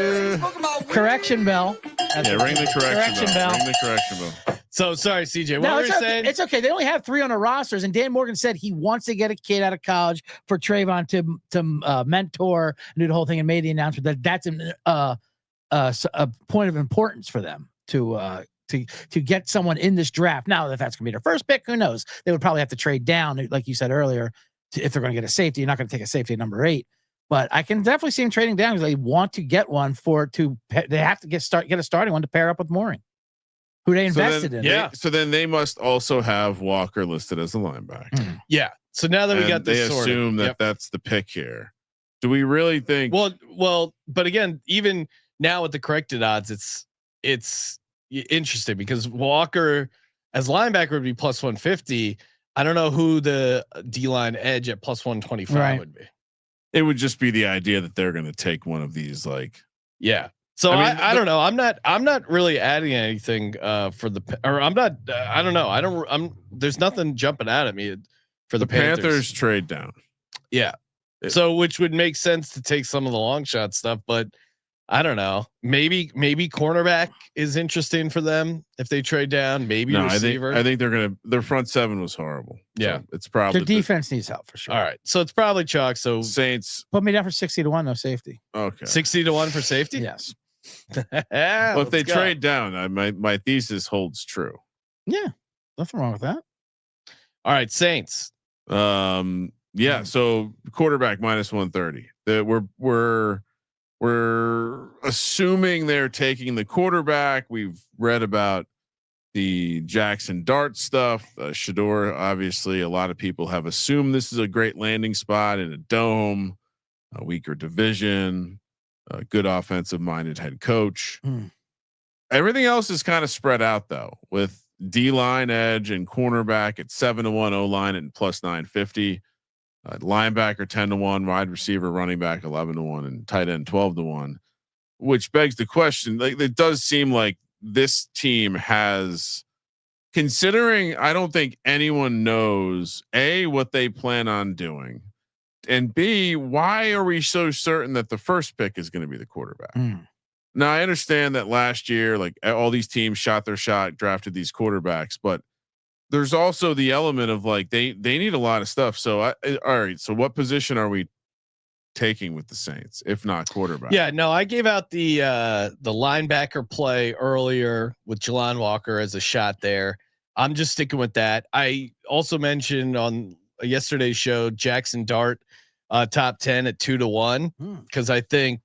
correction bell. Ring the correction bell. Ring the correction bell. So sorry, CJ. What were you saying? It's okay. They only have 3 on the rosters, and Dan Morgan said he wants to get a kid out of college for Trayvon to mentor and do the whole thing, and made the announcement that that's a point of importance for them to get someone in this draft. Now, if that's going to be their first pick, who knows? They would probably have to trade down, like you said earlier, if they're going to get a safety. You're not going to take a safety at number 8. But I can definitely see him trading down because they want to get one they have to get a starting one to pair up with Mooring, who they invested in. Yeah. So then they must also have Walker listed as a linebacker. Yeah. So now that we got this, they assume that that's the pick here. Do we really think? Well, but again, even now with the corrected odds, it's interesting because Walker as linebacker would be plus 150. I don't know who the D-line edge at plus 125 would be. It would just be the idea that they're going to take one of these, yeah. So I don't know. I'm not really adding anything for I'm not. I don't know. There's nothing jumping out at me for the Panthers trade down. Yeah. So which would make sense to take some of the long shot stuff, but I don't know. Maybe cornerback is interesting for them if they trade down. Maybe receiver. I think they're gonna. Their front 7 was horrible. Yeah, so it's probably their defense needs help for sure. All right, so it's probably chalk. So Saints put me down for 60-1, no safety. Okay, 60-1 for safety. Yes. Well, if they trade down, my thesis holds true. Yeah, nothing wrong with that. All right, Saints. Yeah. So quarterback -130. That we're assuming they're taking the quarterback. We've read about the Jackson Dart stuff. Shador, obviously, a lot of people have assumed this is a great landing spot in a dome, a weaker division, a good offensive minded head coach. Everything else is kind of spread out though, with D-line, edge, and cornerback at 7-1, O-line at +950. Linebacker 10-1, wide receiver, running back 11-1, and tight end 12-1, which begs the question. Like, it does seem like this team has, considering I don't think anyone knows A, what they plan on doing, and B, why are we so certain that the first pick is going to be the quarterback? Now I understand that last year, like all these teams shot their shot, drafted these quarterbacks, but there's also the element of like they need a lot of stuff. So all right. So what position are we taking with the Saints, if not quarterback? Yeah, no, I gave out the linebacker play earlier with Jelon Walker as a shot there. I'm just sticking with that. I also mentioned on yesterday's show Jackson Dart top 10 at 2-1 because I think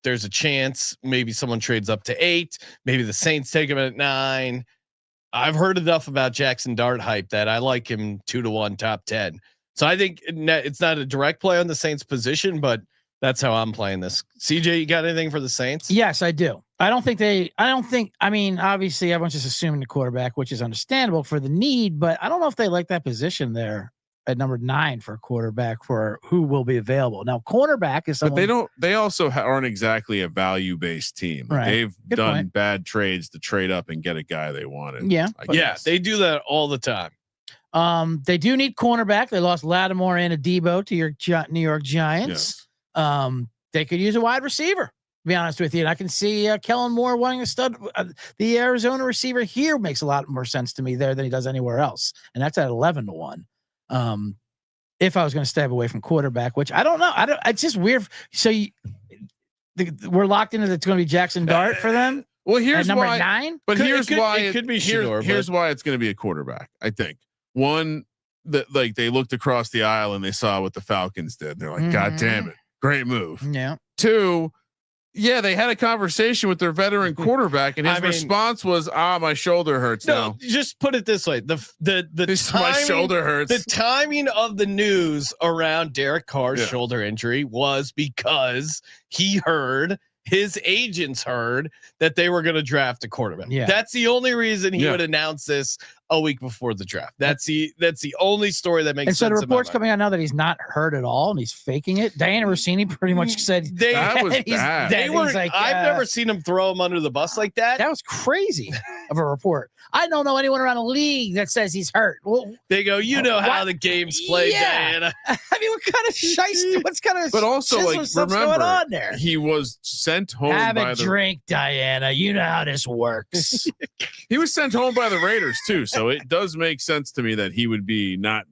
there's a chance maybe someone trades up to 8. Maybe the Saints take him at 9. I've heard enough about Jackson Dart hype that I like him 2-1 top 10. So I think it's not a direct play on the Saints position, but that's how I'm playing this. CJ, you got anything for the Saints? Yes, I do. I mean, obviously everyone's just assuming the quarterback, which is understandable for the need, but I don't know if they like that position there at number 9 for a quarterback for who will be available. Now, cornerback is someone, but they also aren't exactly a value-based team. Like, right. They've Good done point. bad trades to trade up and get a guy they wanted. Yeah. Yeah, they do that all the time. They do need cornerback. They lost Lattimore and Adebo to your New York Giants. Yes. They could use a wide receiver, to be honest with you. And I can see Kellen Moore wanting to stud. The Arizona receiver here makes a lot more sense to me there than he does anywhere else. And that's at 11-1. If I was going to step away from quarterback, which I don't know. It's just weird. So we're locked into it's going to be Jackson Dart for them. Well, here's number why, 9. But here's why it could be Shador. Here's why it's going to be a quarterback. I think one that like they looked across the aisle and they saw what the Falcons did. They're like, God damn it, great move. Yeah. 2, yeah, they had a conversation with their veteran quarterback, and his response was, my shoulder hurts now. Just put it this way: the timing, my shoulder hurts. The timing of the news around Derek Carr's shoulder injury was because his agents heard that they were going to draft a quarterback. Yeah. That's the only reason he would announce this a week before the draft. That's the only story that makes sense. And so the reports coming out now that he's not hurt at all and he's faking it. Diana Rossini pretty much said that was bad. I've never seen him throw him under the bus like that. That was crazy of a report. I don't know anyone around the league that says he's hurt. Well, they go, how the game's played, Diana. I mean, what kind of shiesty? What's kind of? But also, like, remember, going on there? He was sent home. Have a drink, Diana. You know how this works. He was sent home by the Raiders too, so it does make sense to me that he would be not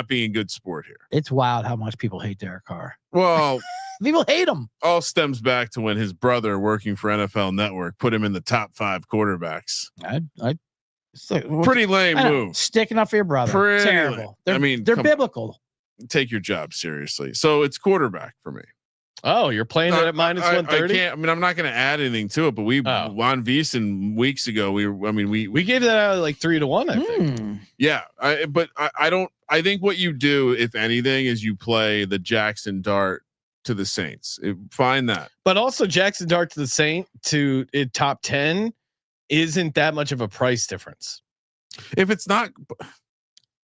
being good sport here. It's wild how much people hate Derek Carr. Well, people hate him. All stems back to when his brother, working for NFL Network, put him in the top 5 quarterbacks. Pretty lame move. Sticking up for your brother. Pretty terrible. They're biblical. Take your job seriously. So it's quarterback for me. Oh, you're playing it at -130. I'm not going to add anything to it, but we on VSiN weeks ago. We gave that out like 3-1. I think. Yeah, I think what you do, if anything, is you play the Jackson Dart to the Saints. Find that. But also Jackson Dart to the Saint to top 10 isn't that much of a price difference. If it's not,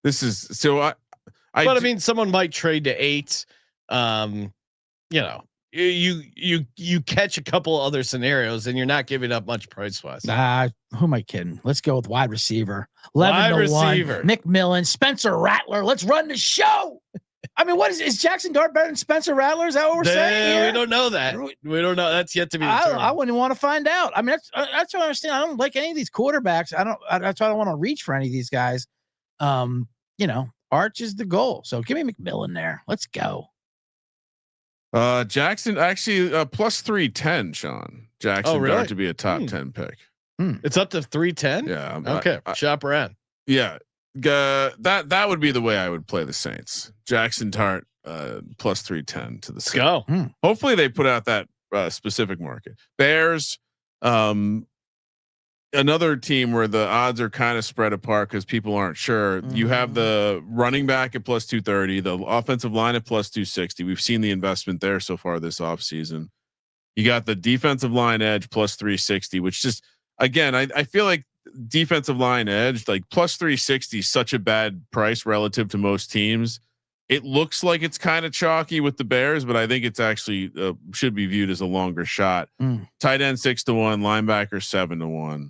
this is so. I mean, someone might trade to 8. You catch a couple other scenarios and you're not giving up much price wise. Who am I kidding? Let's go with wide receiver. 11-1. McMillan, Spencer Rattler. Let's run the show. I mean, is Jackson Dart better than Spencer Rattler? Is that what we're saying here? We don't know that. We don't know. That's yet to be determined. I wouldn't want to find out. I mean, that's what I understand. I don't like any of these quarterbacks. That's why I don't want to reach for any of these guys. Arch is the goal. So give me McMillan there. Let's go. Jackson actually +310, Sean, Jackson really? Dart to be a top 10 pick. It's up to 310. Yeah. Okay. Shop around. Yeah. That would be the way I would play the Saints. Jackson Dart plus 310 to the Let's go. Hopefully they put out that specific market. Bears, another team where the odds are kind of spread apart because people aren't sure. You have the running back at plus 230, the offensive line at plus 260. We've seen the investment there so far this offseason. You got the defensive line edge plus 360, which just, again, I feel like defensive line edge, like plus 360 is such a bad price relative to most teams. It looks like it's kind of chalky with the Bears, but I think it's actually should be viewed as a longer shot. Tight end 6-1, linebacker 7-1.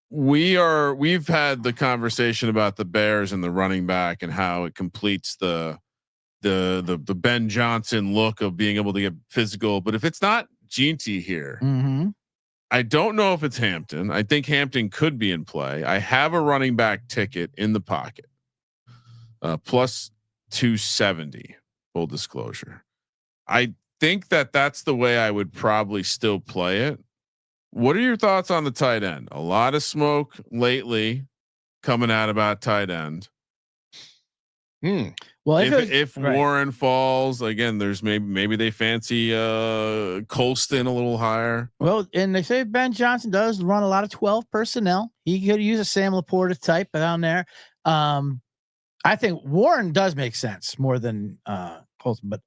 We've had the conversation about the Bears and the running back and how it completes the Ben Johnson look of being able to get physical. But if it's not Ginty here, I don't know if it's Hampton. I think Hampton could be in play. I have a running back ticket in the pocket, plus 270. Full disclosure, I think that's the way I would probably still play it. What are your thoughts on the tight end? A lot of smoke lately coming out about tight end. Well, if Warren falls again, there's maybe they fancy Colston a little higher. Well, and they say Ben Johnson does run a lot of 12 personnel. He could use a Sam Laporta type down there. I think Warren does make sense more than Colston, but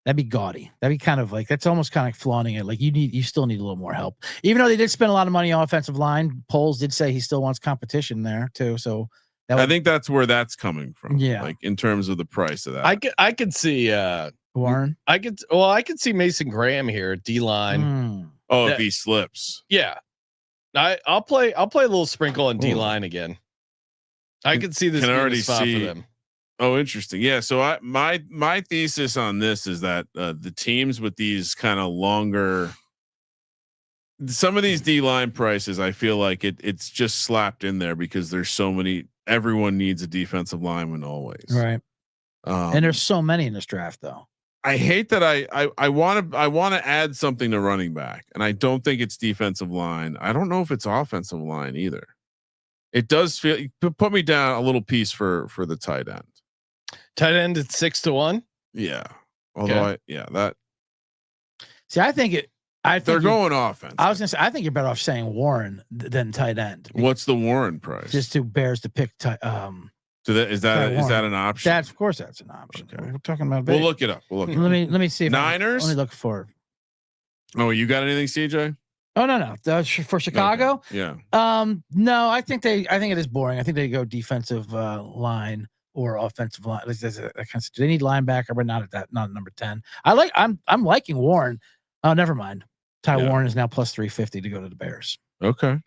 that'd be gaudy. That'd be kind of like, that's almost kind of flaunting it. Like you still need a little more help, even though they did spend a lot of money on offensive line. Polls did say he still wants competition there too. So I think that's where that's coming from. Yeah. Like in terms of the price of that. I could see Warren. I could see Mason Graham here at D line. If he slips. Yeah. I'll play a little sprinkle on D line again. I could see this being a spot for them. Oh, interesting. Yeah. So my thesis on this is that the teams with these kind of longer, some of these D line prices, I feel like it's just slapped in there because there's so many. Everyone needs a defensive lineman always, right? And there's so many in this draft, though. I hate that I want to add something to running back, and I don't think it's defensive line. I don't know if it's offensive line either. It does feel, put me down a little piece for the tight end. Tight end at 6-1. Yeah. Although that. See, I think they're going offense. I was gonna say, I think you're better off saying Warren than tight end. What's the Warren price? Just to Bears to pick. So is that an option? Of course that's an option. Okay. We're talking about. We'll look it up. Let me see. If Niners. Let me look for. Oh, you got anything, CJ? Oh no. For Chicago. Okay. Yeah. No, I think it is boring. I think they go defensive line or offensive line. They need linebacker, but not at number 10. I'm liking Warren. Oh, never mind. Warren is now plus 350 to go to the Bears. Okay.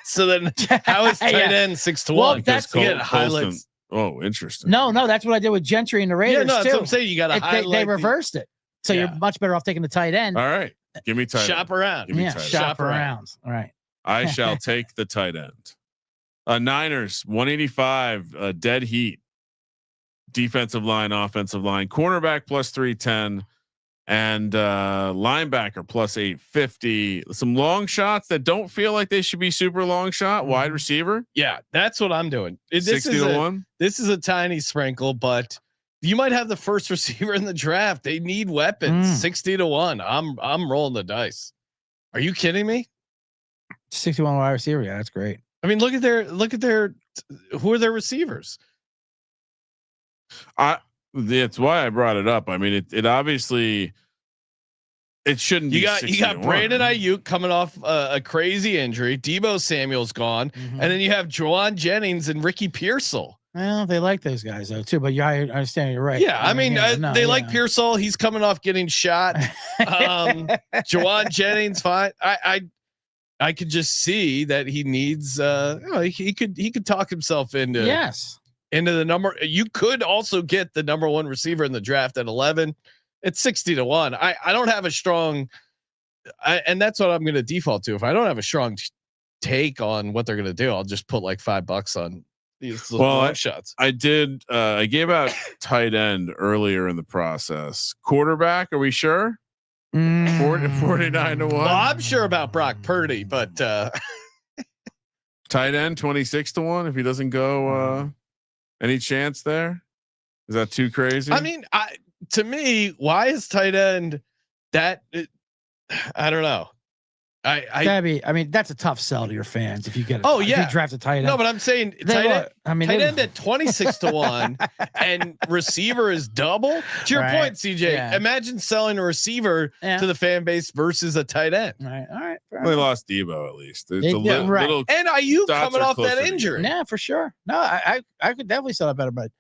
So then how is tight end 6-1? Well, that's highlights. Oh, interesting. No, that's what I did with Gentry and the Raiders. Yeah, no, that's too. what I'm saying. You got to highlight. They reversed it. So you're much better off taking the tight end. All right. Give me tight end. Shop around. Give me tight shop around. All right. I shall take the tight end. Niners 185, dead heat. Defensive line, offensive line, cornerback plus 310, and linebacker plus 850. Some long shots that don't feel like they should be super long shot. Wide receiver. Yeah, that's what I'm doing. 60-1. This is a tiny sprinkle, but you might have the first receiver in the draft. They need weapons. 60-1. I'm rolling the dice. Are you kidding me? 61 wide receiver. Yeah, that's great. I mean, look at their who are their receivers? That's why I brought it up. I mean, it obviously it shouldn't be. You got Brandon Ayuk coming off a crazy injury. Debo Samuel's gone, and then you have Juwan Jennings and Ricky Pearsall. Well, they like those guys though too. But I understand you're right. Yeah, I mean, they like Pearsall. He's coming off getting shot. Juwan Jennings, fine. I could just see that he needs. He could talk himself into into the number. You could also get the number 1 receiver in the draft at 11. It's 60-1. I don't have a strong, and that's what I'm going to default to. If I don't have a strong take on what they're going to do, I'll just put like $5 on these long shots. I did. I gave out tight end earlier in the process. Quarterback. Are we sure? 49 to 1. Well, I'm sure about Brock Purdy, but tight end 26 to 1. If he doesn't go, any chance there? Is that too crazy? I mean, to me, why is tight end that? I don't know. I mean, that's a tough sell to your fans if you get. If you draft a tight end. No, but I'm saying tight end at 26 to 1, and receiver is double. To your point, CJ. Imagine selling a receiver to the fan base versus a tight end. All right. They lost Debo at least. It's a little. And Ayuk coming off that injury. Yeah, for sure. No, I could definitely sell it better, but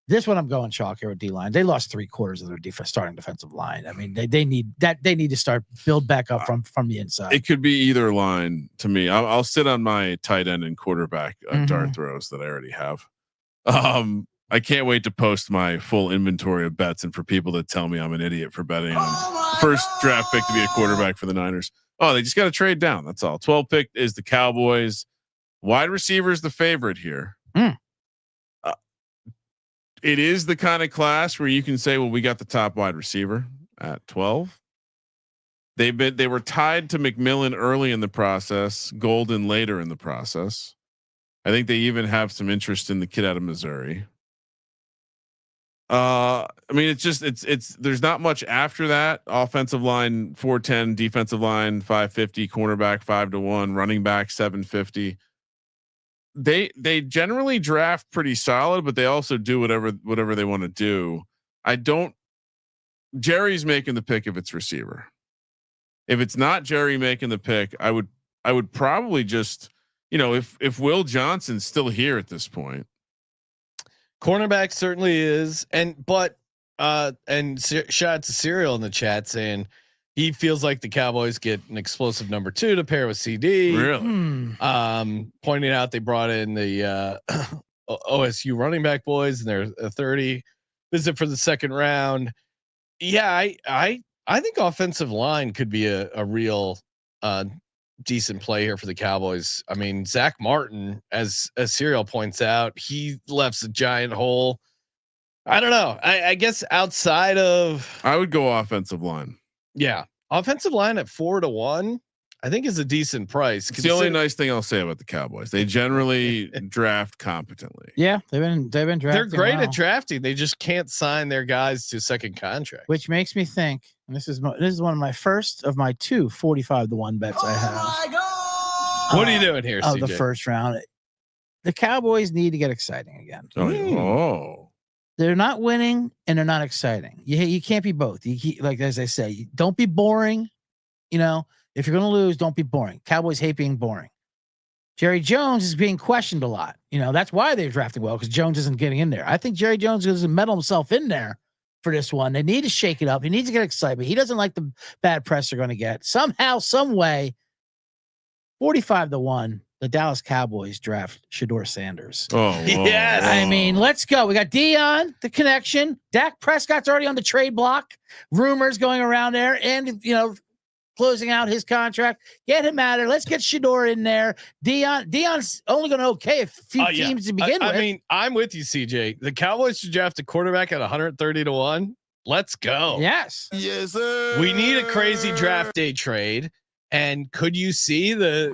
this one I'm going chalk here with D-line. They lost 3/4 of their starting defensive line. I mean, they need that. They need to start build back up from the inside. It could be either line to me. I'll sit on my tight end and quarterback dart throws that I already have. I can't wait to post my full inventory of bets and for people to tell me I'm an idiot for betting on first draft pick to be a quarterback for the Niners. Oh, they just got to trade down. That's all. 12 pick is the Cowboys. Wide receiver is the favorite here. It is the kind of class where you can say, well, we got the top wide receiver at 12. They were tied to McMillan early in the process, Golden later in the process. I think they even have some interest in the kid out of Missouri. I mean, it's there's not much after that. Offensive line 410, defensive line 550, cornerback 5 to 1, running back 750. They generally draft pretty solid, but they also do whatever they want to do. Jerry's making the pick if it's receiver. If it's not Jerry making the pick, I would probably just, if Will Johnson's still here at this point. Cornerback certainly is. And shout out to Serial in the chat saying he feels like the Cowboys get an explosive number 2 to pair with CD. Really? Pointing out they brought in the OSU running back boys and they're a 30 visit for the second round. Yeah, I think offensive line could be a real decent play here for the Cowboys. I mean, Zach Martin, as Serial points out, he left a giant hole. I don't know. I guess outside of, I would go offensive line. Yeah, offensive line at 4 to 1, I think is a decent price. It's the only nice thing I'll say about the Cowboys. They generally draft competently. Yeah, they've been drafting. They're great at drafting. They just can't sign their guys to second contract. Which makes me think, and this is one of my first of my 2 45 to 1 bets I have. Oh my God! What are you doing here, CJ? The first round. The Cowboys need to get exciting again. Oh. They're not winning and they're not exciting. You can't be both. Like as I say, don't be boring. If you're going to lose, don't be boring. Cowboys hate being boring. Jerry Jones is being questioned a lot. That's why they're drafting well, because Jones isn't getting in there. I think Jerry Jones doesn't meddle himself in there for this one. They need to shake it up. He needs to get excitement. He doesn't like the bad press they're going to get. Somehow, some way, 45 to 1. The Dallas Cowboys draft Shedeur Sanders. Oh, yes. I mean, let's go. We got Dion, the connection. Dak Prescott's already on the trade block. Rumors going around there, and closing out his contract. Get him out of there. Let's get Shedeur in there. Dion's only going to a few teams to begin with. I mean, I'm with you, CJ. The Cowboys should draft a quarterback at 130 to 1. Let's go. Yes, sir. We need a crazy draft day trade. And could you see there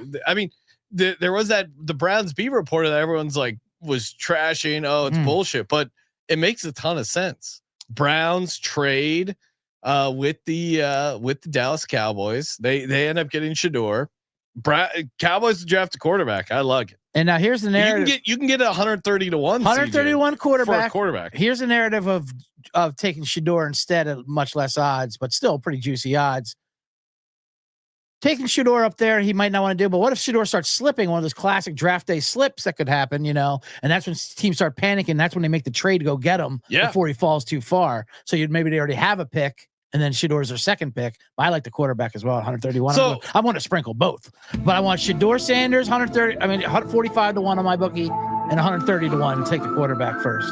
was the Browns beat reporter that everyone's like was trashing. Oh, it's bullshit, but it makes a ton of sense. Browns trade with the Dallas Cowboys. They end up getting Shedeur. Cowboys draft a quarterback. I like it. And now here's the narrative. You can get 130 to 1. 130 to 1 quarterback. For a quarterback. Here's a narrative of taking Shedeur instead at much less odds, but still pretty juicy odds. Taking Shedeur up there, he might not want to do, but what if Shedeur starts slipping, one of those classic draft day slips that could happen, and that's when teams start panicking. That's when they make the trade to go get him before he falls too far. So maybe they already have a pick, and then Shedeur's their second pick. I like the quarterback as well, 131. So I want to sprinkle both, but I want Shedeur Sanders, 145 to 1 on my bookie, and 130 to 1 to take the quarterback first.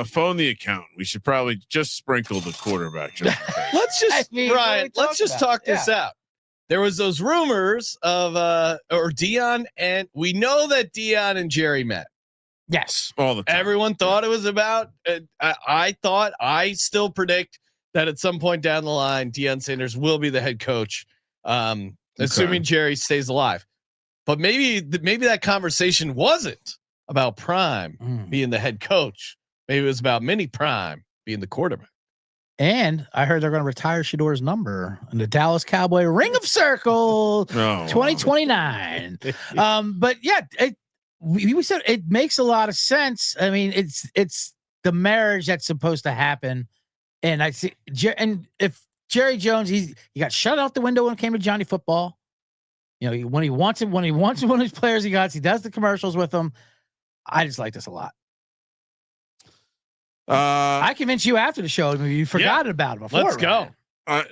Phone the account. We should probably just sprinkle the quarterback. Let's just talk this out. There was those rumors of Dion, and we know that Dion and Jerry met. Yes, all the time. Everyone thought it was about. I still predict that at some point down the line, Deion Sanders will be the head coach, assuming Jerry stays alive. But maybe that conversation wasn't about Prime being the head coach. Maybe it was about Mini Prime being the quarterback. And I heard they're going to retire Shador's number in the Dallas Cowboy Ring of Circle 2029. But yeah, we said it makes a lot of sense. I mean, it's the marriage that's supposed to happen. And I see, and if Jerry Jones, he got shut out the window when it came to Johnny Football. You know, when he wants one of his players, he does the commercials with them. I just like this a lot. I convinced you after the show. You forgot about it before. Let's go. How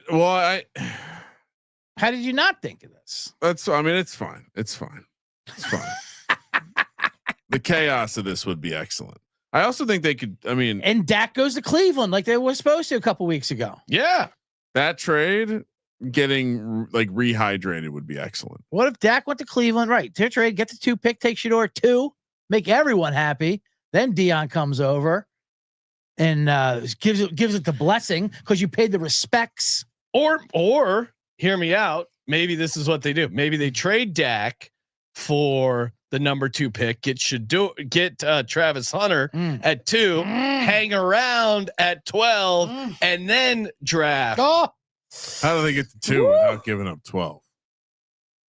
did you not think of this? It's fine. It's fine. The chaos of this would be excellent. I also think they could. And Dak goes to Cleveland like they were supposed to a couple weeks ago. Yeah, that trade getting like rehydrated would be excellent. What if Dak went to Cleveland? Right, to trade, get the 2 pick, take Shador 2, make everyone happy. Then Deion comes over and gives it the blessing because you paid the respects. Or hear me out. Maybe this is what they do. Maybe they trade Dak for the number 2 pick. Get Travis Hunter at 2, hang around at 12, and then draft. Oh. How do they get to 2 without giving up 12?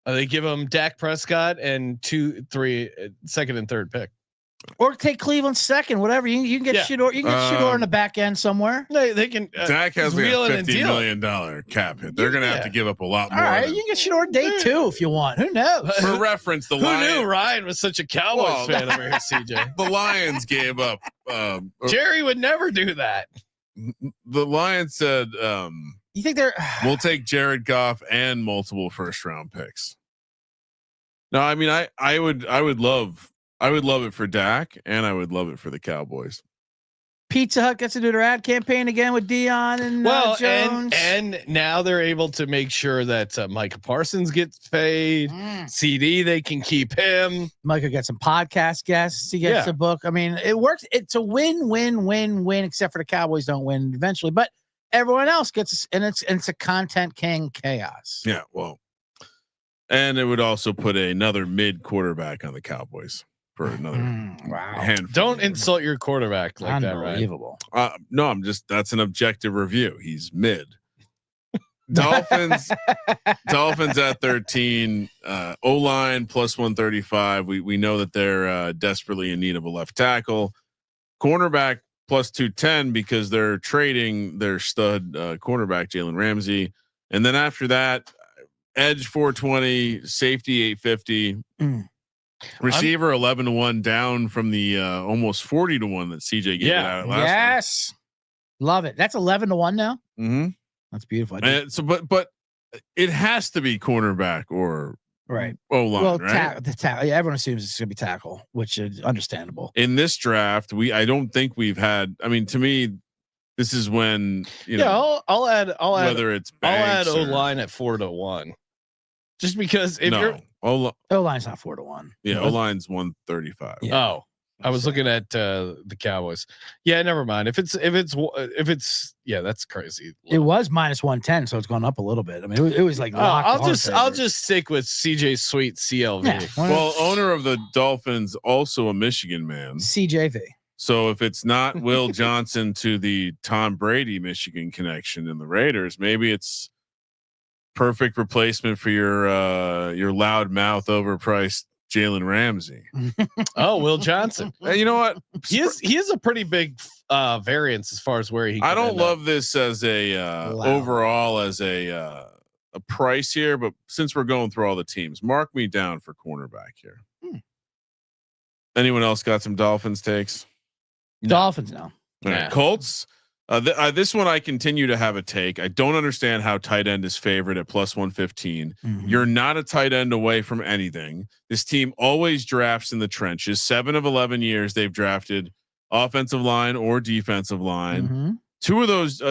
They give them Dak Prescott and 2, 3, second and third pick. Or take Cleveland second, whatever. You can get Shador. You can get Shador in the back end somewhere. They can. Dak has like a $50 million cap hit. They're going to have to give up a lot more. All right, you can get Shador day 2 if you want. Who knows? For reference, the Who knew Ryan was such a Cowboys fan over here, CJ? The Lions gave up. Jerry would never do that. The Lions said, "You think they're? We'll take Jared Goff and multiple first-round picks." No, I mean, I would love it for Dak, and I would love it for the Cowboys. Pizza Hut gets to do their ad campaign again with Deion and Jones. And now they're able to make sure that Micah Parsons gets paid. CD, they can keep him. Micah gets some podcast guests. He gets a book. I mean, it works. It's a win, except for the Cowboys don't win eventually, but everyone else gets, and it's a content king chaos. Yeah, well, and it would also put another mid quarterback on the Cowboys. For another handful. Don't insult your quarterback like that, right? Unbelievable. No, that's an objective review. He's mid. Dolphins at 13. O-line plus 135. We know that they're desperately in need of a left tackle. Cornerback plus 210 because they're trading their stud cornerback Jalen Ramsey. And then after that, edge 420, safety 850. Receiver 11-1 down from the almost 40-1 that CJ gave it out last week. Love it. That's 11-1 now. Mm-hmm. That's beautiful. So, but it has to be cornerback or O-line, well, right? Everyone assumes it's going to be tackle, which is understandable. In this draft, I don't think we've had. I mean, to me, this is when I'll add whether it's Banks I'll add O-line at 4-1, just because if you're. O-line's not 4-1. Yeah, O-line's 135. Yeah. Oh, I was looking at the Cowboys. Yeah, never mind. If it's that's crazy. It was minus 110, so it's gone up a little bit. I mean, it was like I'll just stick with CJ Sweet CLV. Yeah, well, owner of the Dolphins, also a Michigan man. CJV. So if it's not Will Johnson to the Tom Brady Michigan connection in the Raiders, maybe it's perfect replacement for your loud mouth overpriced Jalen Ramsey. Oh, Will Johnson. And you know what? He is a pretty big variance as far as where he. I don't love this as a overall as a price here, but since we're going through all the teams, mark me down for cornerback here. Anyone else got some Dolphins takes? Dolphins now. Right. Colts. This one I continue to have a take. I don't understand how tight end is favored at plus 115. You're not a tight end away from anything. This team always drafts in the trenches. 7 of 11 years they've drafted offensive line or defensive line. 2 of those,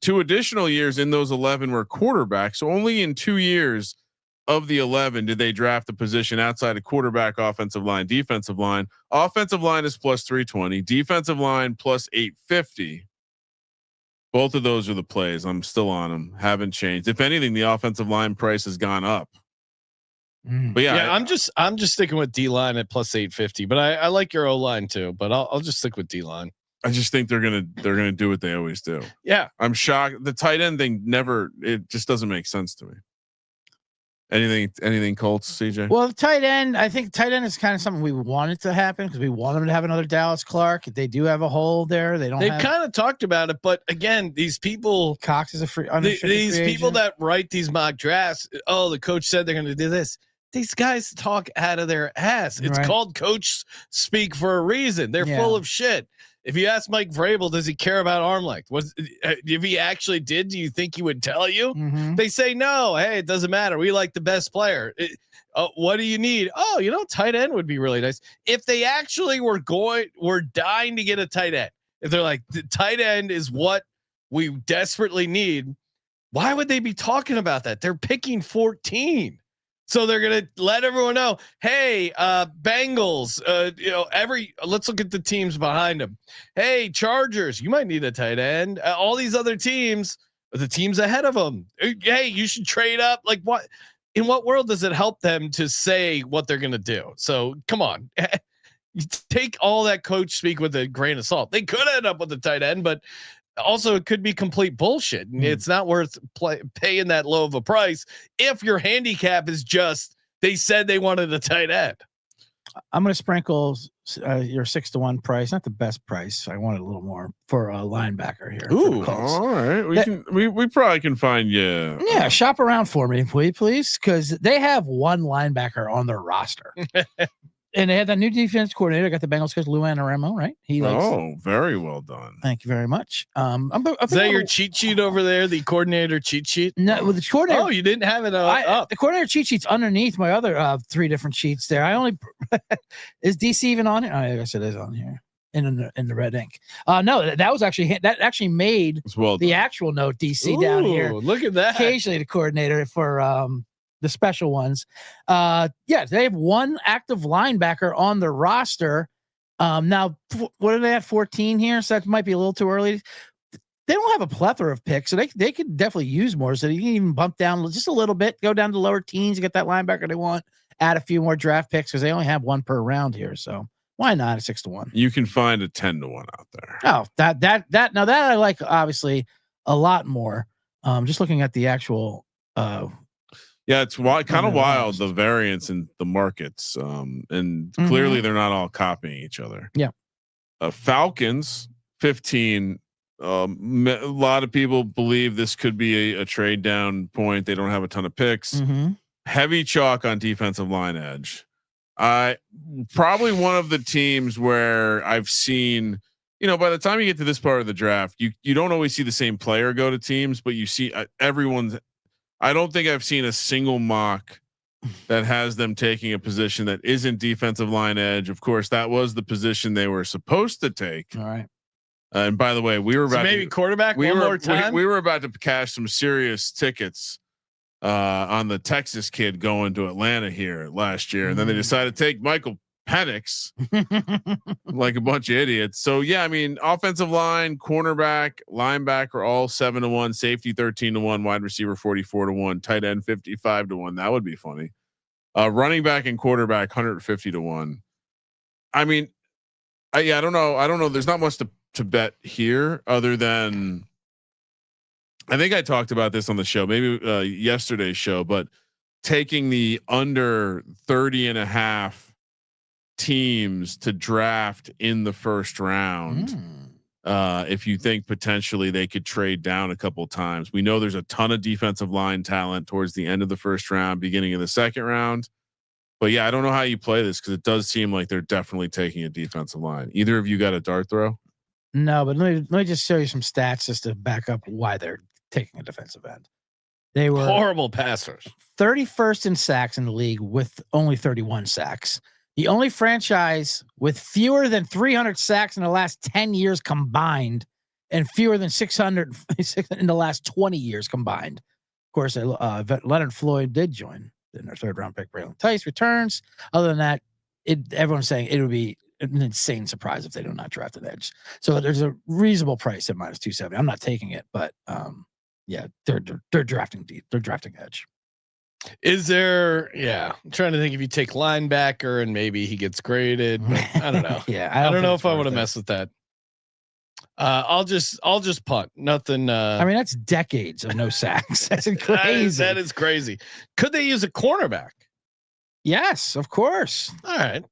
two additional years in those 11 were quarterbacks. So only in 2 years of the 11 did they draft a position outside of quarterback, offensive line, defensive line. Offensive line is plus 320. Defensive line plus 850. Both of those are the plays. I'm still on them. Haven't changed. If anything, the offensive line price has gone up. But yeah, I'm just sticking with D line at plus 850. But I like your O line too. But I'll just stick with D line. I just think they're gonna do what they always do. Yeah, I'm shocked. The tight end thing it just doesn't make sense to me. Anything Colts, CJ? Well, the tight end, I think tight end is kind of something we wanted to happen because we want them to have another Dallas Clark. They do have a hole there. They've kind of talked about it, but again, these people, Cox is a free. These people that write these mock drafts. Oh, the coach said they're going to do this. These guys talk out of their ass. It's called coach speak for a reason. They're full of shit. If you ask Mike Vrabel, does he care about arm length? If he actually did, do you think he would tell you? Mm-hmm. They say no. Hey, it doesn't matter. We like the best player. What do you need? Oh, tight end would be really nice. If they actually were dying to get a tight end. If they're like the tight end is what we desperately need, why would they be talking about that? They're picking 14. So they're going to let everyone know, hey, Bengals, let's look at the teams behind them. Hey, Chargers, you might need a tight end. All these other teams, the teams ahead of them. Hey, you should trade up. Like what? In what world does it help them to say what they're going to do? So come on, you take all that coach speak with a grain of salt. They could end up with a tight end, but also it could be complete bullshit. And it's not worth paying that low of a price if your handicap is just they said they wanted a tight end. I'm going to sprinkle your 6-1 price, not the best price. I wanted a little more for a linebacker here. Ooh, all right. We probably can find you. Yeah, shop around for me, please, because they have one linebacker on their roster. And they had that new defense coordinator. Got the Bengals coach Lou Anarumo, right? Very well done. Thank you very much. Is that your cheat sheet over there? The coordinator cheat sheet? No, with the coordinator. Oh, you didn't have it up. The coordinator cheat sheet's underneath my other 3 different sheets there. I only is DC even on it? Oh, I guess it is on here in the red ink. No, that actually made the actual note DC down here. Look at that. Occasionally the coordinator for the special ones. They have one active linebacker on the roster. Now, what do they have? 14 here. So that might be a little too early. They don't have a plethora of picks, so they could definitely use more. So you can even bump down just a little bit, go down to lower teens, get that linebacker they want, add a few more draft picks because they only have one per round here. So why not a 6-1? You can find a 10-1 out there. Oh, that I like obviously a lot more. Just looking at the actual, yeah, it's kind of wild, the variance in the markets. And clearly they're not all copying each other. Yeah. Falcons 15. A lot of people believe this could be a trade down point. They don't have a ton of picks. Heavy chalk on defensive line edge. Probably one of the teams where I've seen, by the time you get to this part of the draft, you don't always see the same player go to teams, but you see everyone's. I don't think I've seen a single mock that has them taking a position that isn't defensive line edge. Of course, that was the position they were supposed to take. All right. And by the way, we were about maybe quarterback one more time. We were about to cash some serious tickets on the Texas kid going to Atlanta here last year, and then they decided to take Michael Penix like a bunch of idiots. So yeah, I mean, offensive line, cornerback, linebacker, all 7-1, safety 13-1, wide receiver 44-1, tight end 55-1. That would be funny. Running back and quarterback 150-1. I mean, I don't know. There's not much to bet here other than I think I talked about this on the show, maybe yesterday's show, but taking the under 30.5 teams to draft in the first round. If you think potentially they could trade down a couple of times, we know there's a ton of defensive line talent towards the end of the first round, beginning of the second round. But yeah, I don't know how you play this because it does seem like they're definitely taking a defensive line. Either of you got a dart throw? No, but let me just show you some stats just to back up why they're taking a defensive end. They were horrible passers. 31st in sacks in the league with only 31 sacks. The only franchise with fewer than 300 sacks in the last 10 years combined and fewer than 600 in the last 20 years combined. Of course, Leonard Floyd did join in their 3rd round pick. Braylon Tice returns. Other than that, everyone's saying it would be an insane surprise if they do not draft an edge. So there's a reasonable price at -270. I'm not taking it, but yeah, they're drafting deep. They're drafting edge. Is there? Yeah, I'm trying to think if you take linebacker and maybe he gets graded. I don't know. Yeah, I don't know if I want to mess with that. I'll just punt. Nothing. I mean, that's decades of no sacks. That's crazy. That is crazy. Could they use a cornerback? Yes, of course. All right.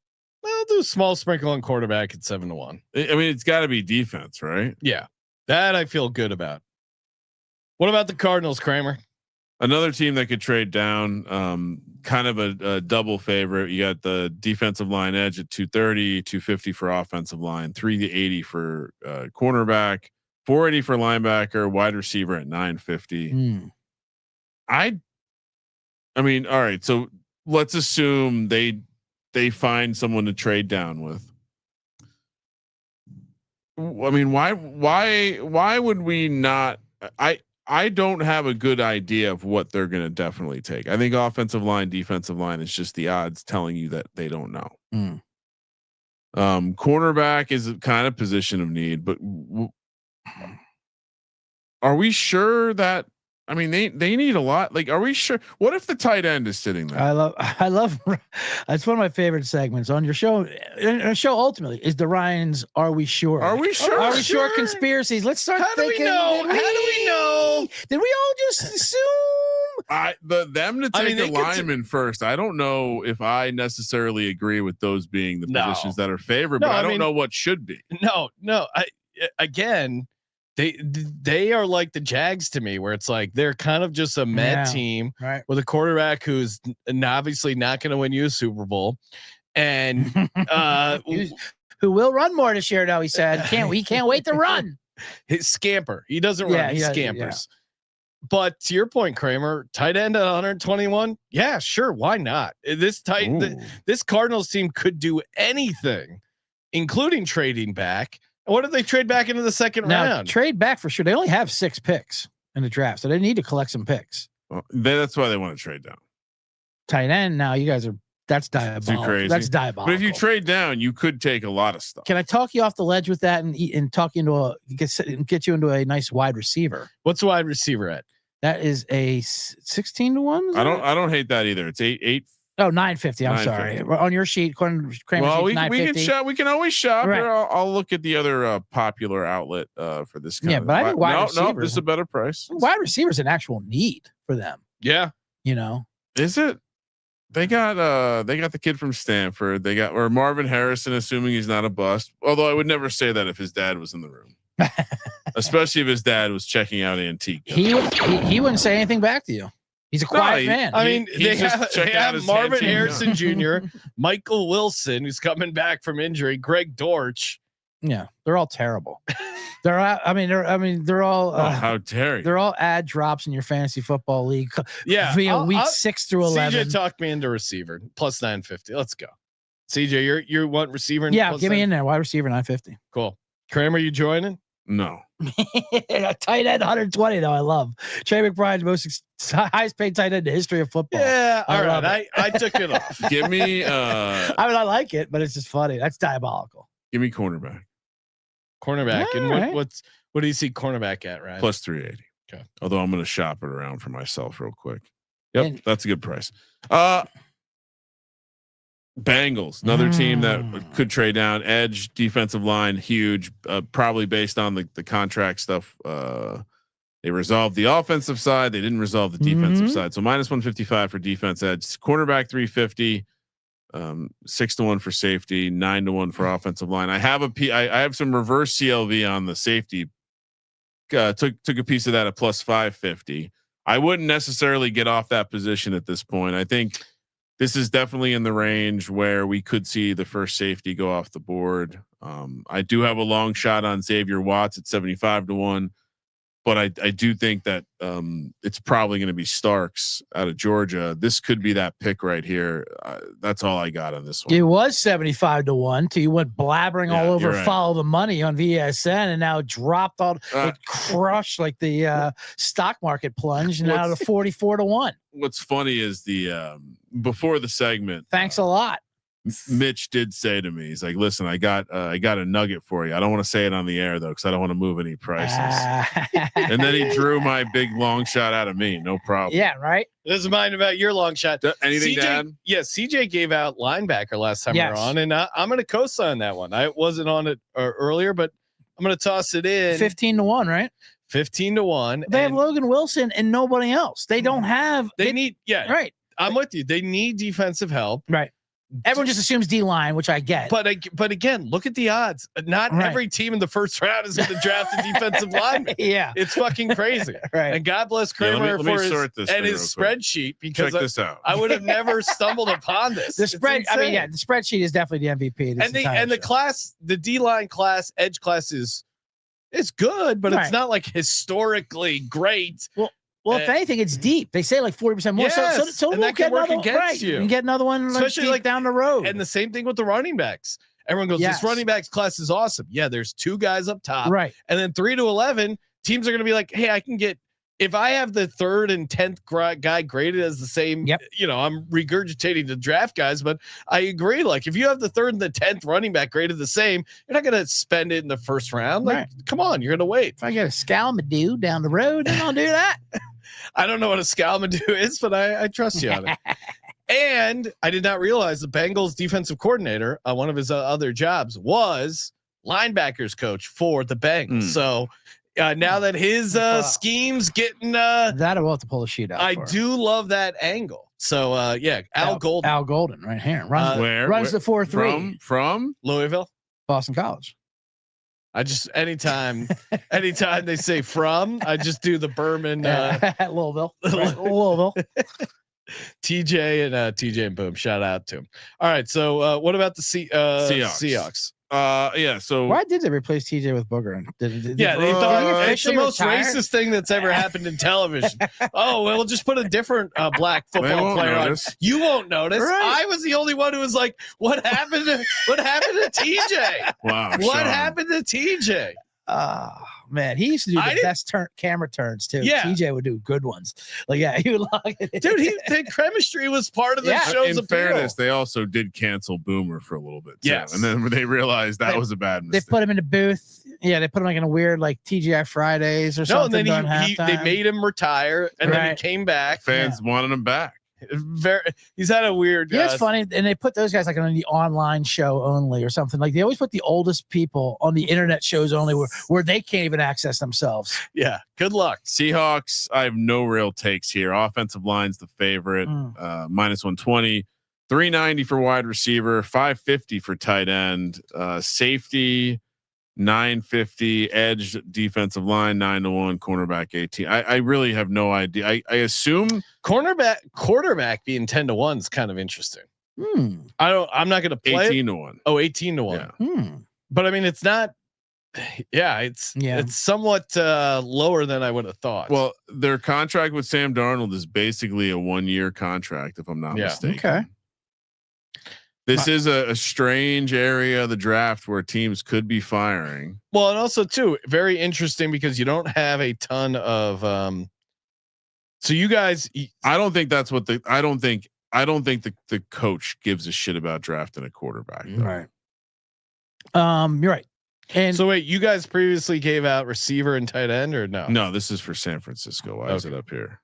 I'll do a small sprinkle on quarterback at 7-1. I mean, it's got to be defense, right? Yeah, that I feel good about. What about the Cardinals, Kramer? Another team that could trade down, kind of a double favorite. You got the defensive line edge at 230, 250 for offensive line, 380 for cornerback, 480 for linebacker, wide receiver at 950. I mean, all right. So let's assume they find someone to trade down with. I mean, why would we not? I don't have a good idea of what they're going to definitely take. I think offensive line, defensive line is just the odds telling you that they don't know. Cornerback is a kind of position of need, but are we sure that? I mean, they need a lot. Like, are we sure? What if the tight end is sitting there? I love. It's one of my favorite segments on your show. Our show ultimately is the Ryan's. Are we sure? Are we sure? Are we sure? Conspiracies. Let's start. How thinking, do we know? How do we know? Did we all just assume? Them to take a lineman first. I don't know if I necessarily agree with those being the positions that are favored, but I don't know what should be. No. Again. They are like the Jags to me, where it's like they're kind of just a med team with a quarterback who's obviously not going to win you a Super Bowl, and who will run more this year. Though he said, he can't wait to run. His scamper, he doesn't run, he scampers. Yeah. But to your point, Kramer, tight end at 121, yeah, sure, why not? This Cardinals team could do anything, including trading back. What if they trade back into the second round? Trade back for sure. They only have 6 picks in the draft, so they need to collect some picks. Well, that's why they want to trade down. Tight end. Now you guys that's diabolical. Too crazy. That's diabolical. But if you trade down, you could take a lot of stuff. Can I talk you off the ledge with that and talk you into get you into a nice wide receiver? What's a wide receiver at? That is a 16-1. I don't hate that either. It's 8. Oh, 950. I'm sorry. On your sheet, Kramer well, sheet, we can always shop. Right. I'll look at the other popular outlet for this. But I think wide receiver. No, this is a better price. Wide receiver is an actual need for them. Yeah, is it? They got the kid from Stanford. They got Marvin Harrison, assuming he's not a bust. Although I would never say that if his dad was in the room, especially if his dad was checking out antique. He wouldn't say anything back to you. He's a quiet man. I mean, they have Marvin Harrison Jr., Michael Wilson, who's coming back from injury, Greg Dortch. Yeah, they're all terrible. They're all. How dare you? They're all ad drops in your fantasy football league. Yeah, via week 6 through 11. CJ talked me into receiver plus 950. Let's go, CJ. You want receiver? Yeah, give me in there. Wide receiver 950. Cool. Kramer, you joining? No. Tight end 120 though. I love Trey McBride's most highest paid tight end in the history of football. Yeah, all right. I took it off. Give me. I like it, but it's just funny. That's diabolical. Give me cornerback. Cornerback, and what do you see cornerback at? Right, plus 380. Okay. Although I'm going to shop it around for myself real quick. Yep, And, that's a good price. Bengals, another team that could trade down. Edge, defensive line, huge. Probably based on the contract stuff. They resolved the offensive side. They didn't resolve the defensive side. So minus 155 for defense edge. Cornerback 350. 6-1 for safety, 9-1 for offensive line. I have some reverse CLV on the safety. Took a piece of that at plus 550. I wouldn't necessarily get off that position at this point. I think this is definitely in the range where we could see the first safety go off the board. I do have a long shot on Xavier Watts at 75-1, but I do think that it's probably going to be Starks out of Georgia. This could be that pick right here. That's all I got on this one. It was 75-1 till you went blabbering all over Follow the Money on VSN and now dropped all it crushed like the stock market plunge now to 44-1. What's funny is the before the segment. Thanks a lot. Mitch did say to me, he's like, "Listen, I got a nugget for you. I don't want to say it on the air though, because I don't want to move any prices." And then he drew my big long shot out of me. No problem. Yeah, right. Doesn't mind about your long shot. Anything, CJ, Dad? Yeah, CJ gave out linebacker last time we were on, and I'm going to co-sign that one. I wasn't on it earlier, but I'm going to toss it in. 15-1, right? 15-1. They have Logan Wilson and nobody else. They don't have. They need. Yeah, right. I'm with you. They need defensive help. Right. Everyone just assumes D-line, which I get. But again, look at the odds. Not every team in the first round is going to draft a defensive lineman. Yeah, it's fucking crazy. Right. And God bless Kramer let me for his spreadsheet, because check this out. I would have never stumbled upon this. The spread. I mean, yeah, the spreadsheet is definitely the MVP. And the class, the D-line class, edge class is good, but it's not like historically great. Well, if anything, it's deep. They say like 40% more. Yes, so and we'll that can work against you. And get another one, especially like down the road. And the same thing with the running backs. Everyone goes, this running backs class is awesome. Yeah, there's 2 guys up top, right? And then 3 to 11 teams are going to be like, hey, I can get, if I have the 3rd and 10th guy graded as the same. You know, I'm regurgitating the draft guys, but I agree. Like if you have the 3rd and the 10th running back graded the same, you're not going to spend it in the first round. Like, come on, you're going to wait. If I get a Scalmadoo down the road, then I'll do that. I don't know what a Scalmadoo is, but I trust you on it. And I did not realize the Bengals defensive coordinator, one of his other jobs, was linebackers coach for the Bengals. So now that his scheme's getting that, I will have to pull a sheet out. I do love that angle. So Al Golden. Al Golden, right here, runs the 4-3 from Louisville, Boston College. I just anytime they say from, I just do the Berman at Louisville. Louisville. TJ and Boom. Shout out to him. All right. So what about the Seahawks? So why did they replace TJ with Booger? They thought it's the most racist thing that's ever happened in television. Oh, well, we'll just put a different black football player on. You won't notice. Right. I was the only one who was like, "What happened to TJ? Wow, what happened to TJ?" Man, he used to do the best camera turns too. Yeah, TJ would do good ones. Like, he would log it in. Dude, the chemistry was part of the show's appeal. In fairness, they also did cancel Boomer for a little bit too. Yes. And then they realized that was a bad mistake. They put him in the booth. Yeah, they put him like in a weird like TGI Fridays or something. No, and then they made him retire, and then he came back. Fans wanted him back. He's had a weird. Yeah, it's funny, and they put those guys like on the online show only or something. Like they always put the oldest people on the internet shows only, where they can't even access themselves. Yeah, good luck. Seahawks. I have no real takes here. Offensive line's the favorite. Minus 120, 390 for wide receiver, 550 for tight end. Safety 950, edge defensive line 9-1, cornerback 18. I really have no idea. I assume quarterback being 10-1 is kind of interesting. I'm not going to play 18-1. Oh, 18-1. Yeah. But I mean, it's not. Yeah, it's somewhat lower than I would have thought. Well, their contract with Sam Darnold is basically a 1-year contract, if I'm not mistaken. Okay. This is a strange area of the draft where teams could be firing. Well, and also too, very interesting because you don't have a ton of. So you guys, I don't think that's what I don't think the coach gives a shit about drafting a quarterback. Though. Right. You're right. And so wait, you guys previously gave out receiver and tight end, or no? No, this is for San Francisco. Why is it up here?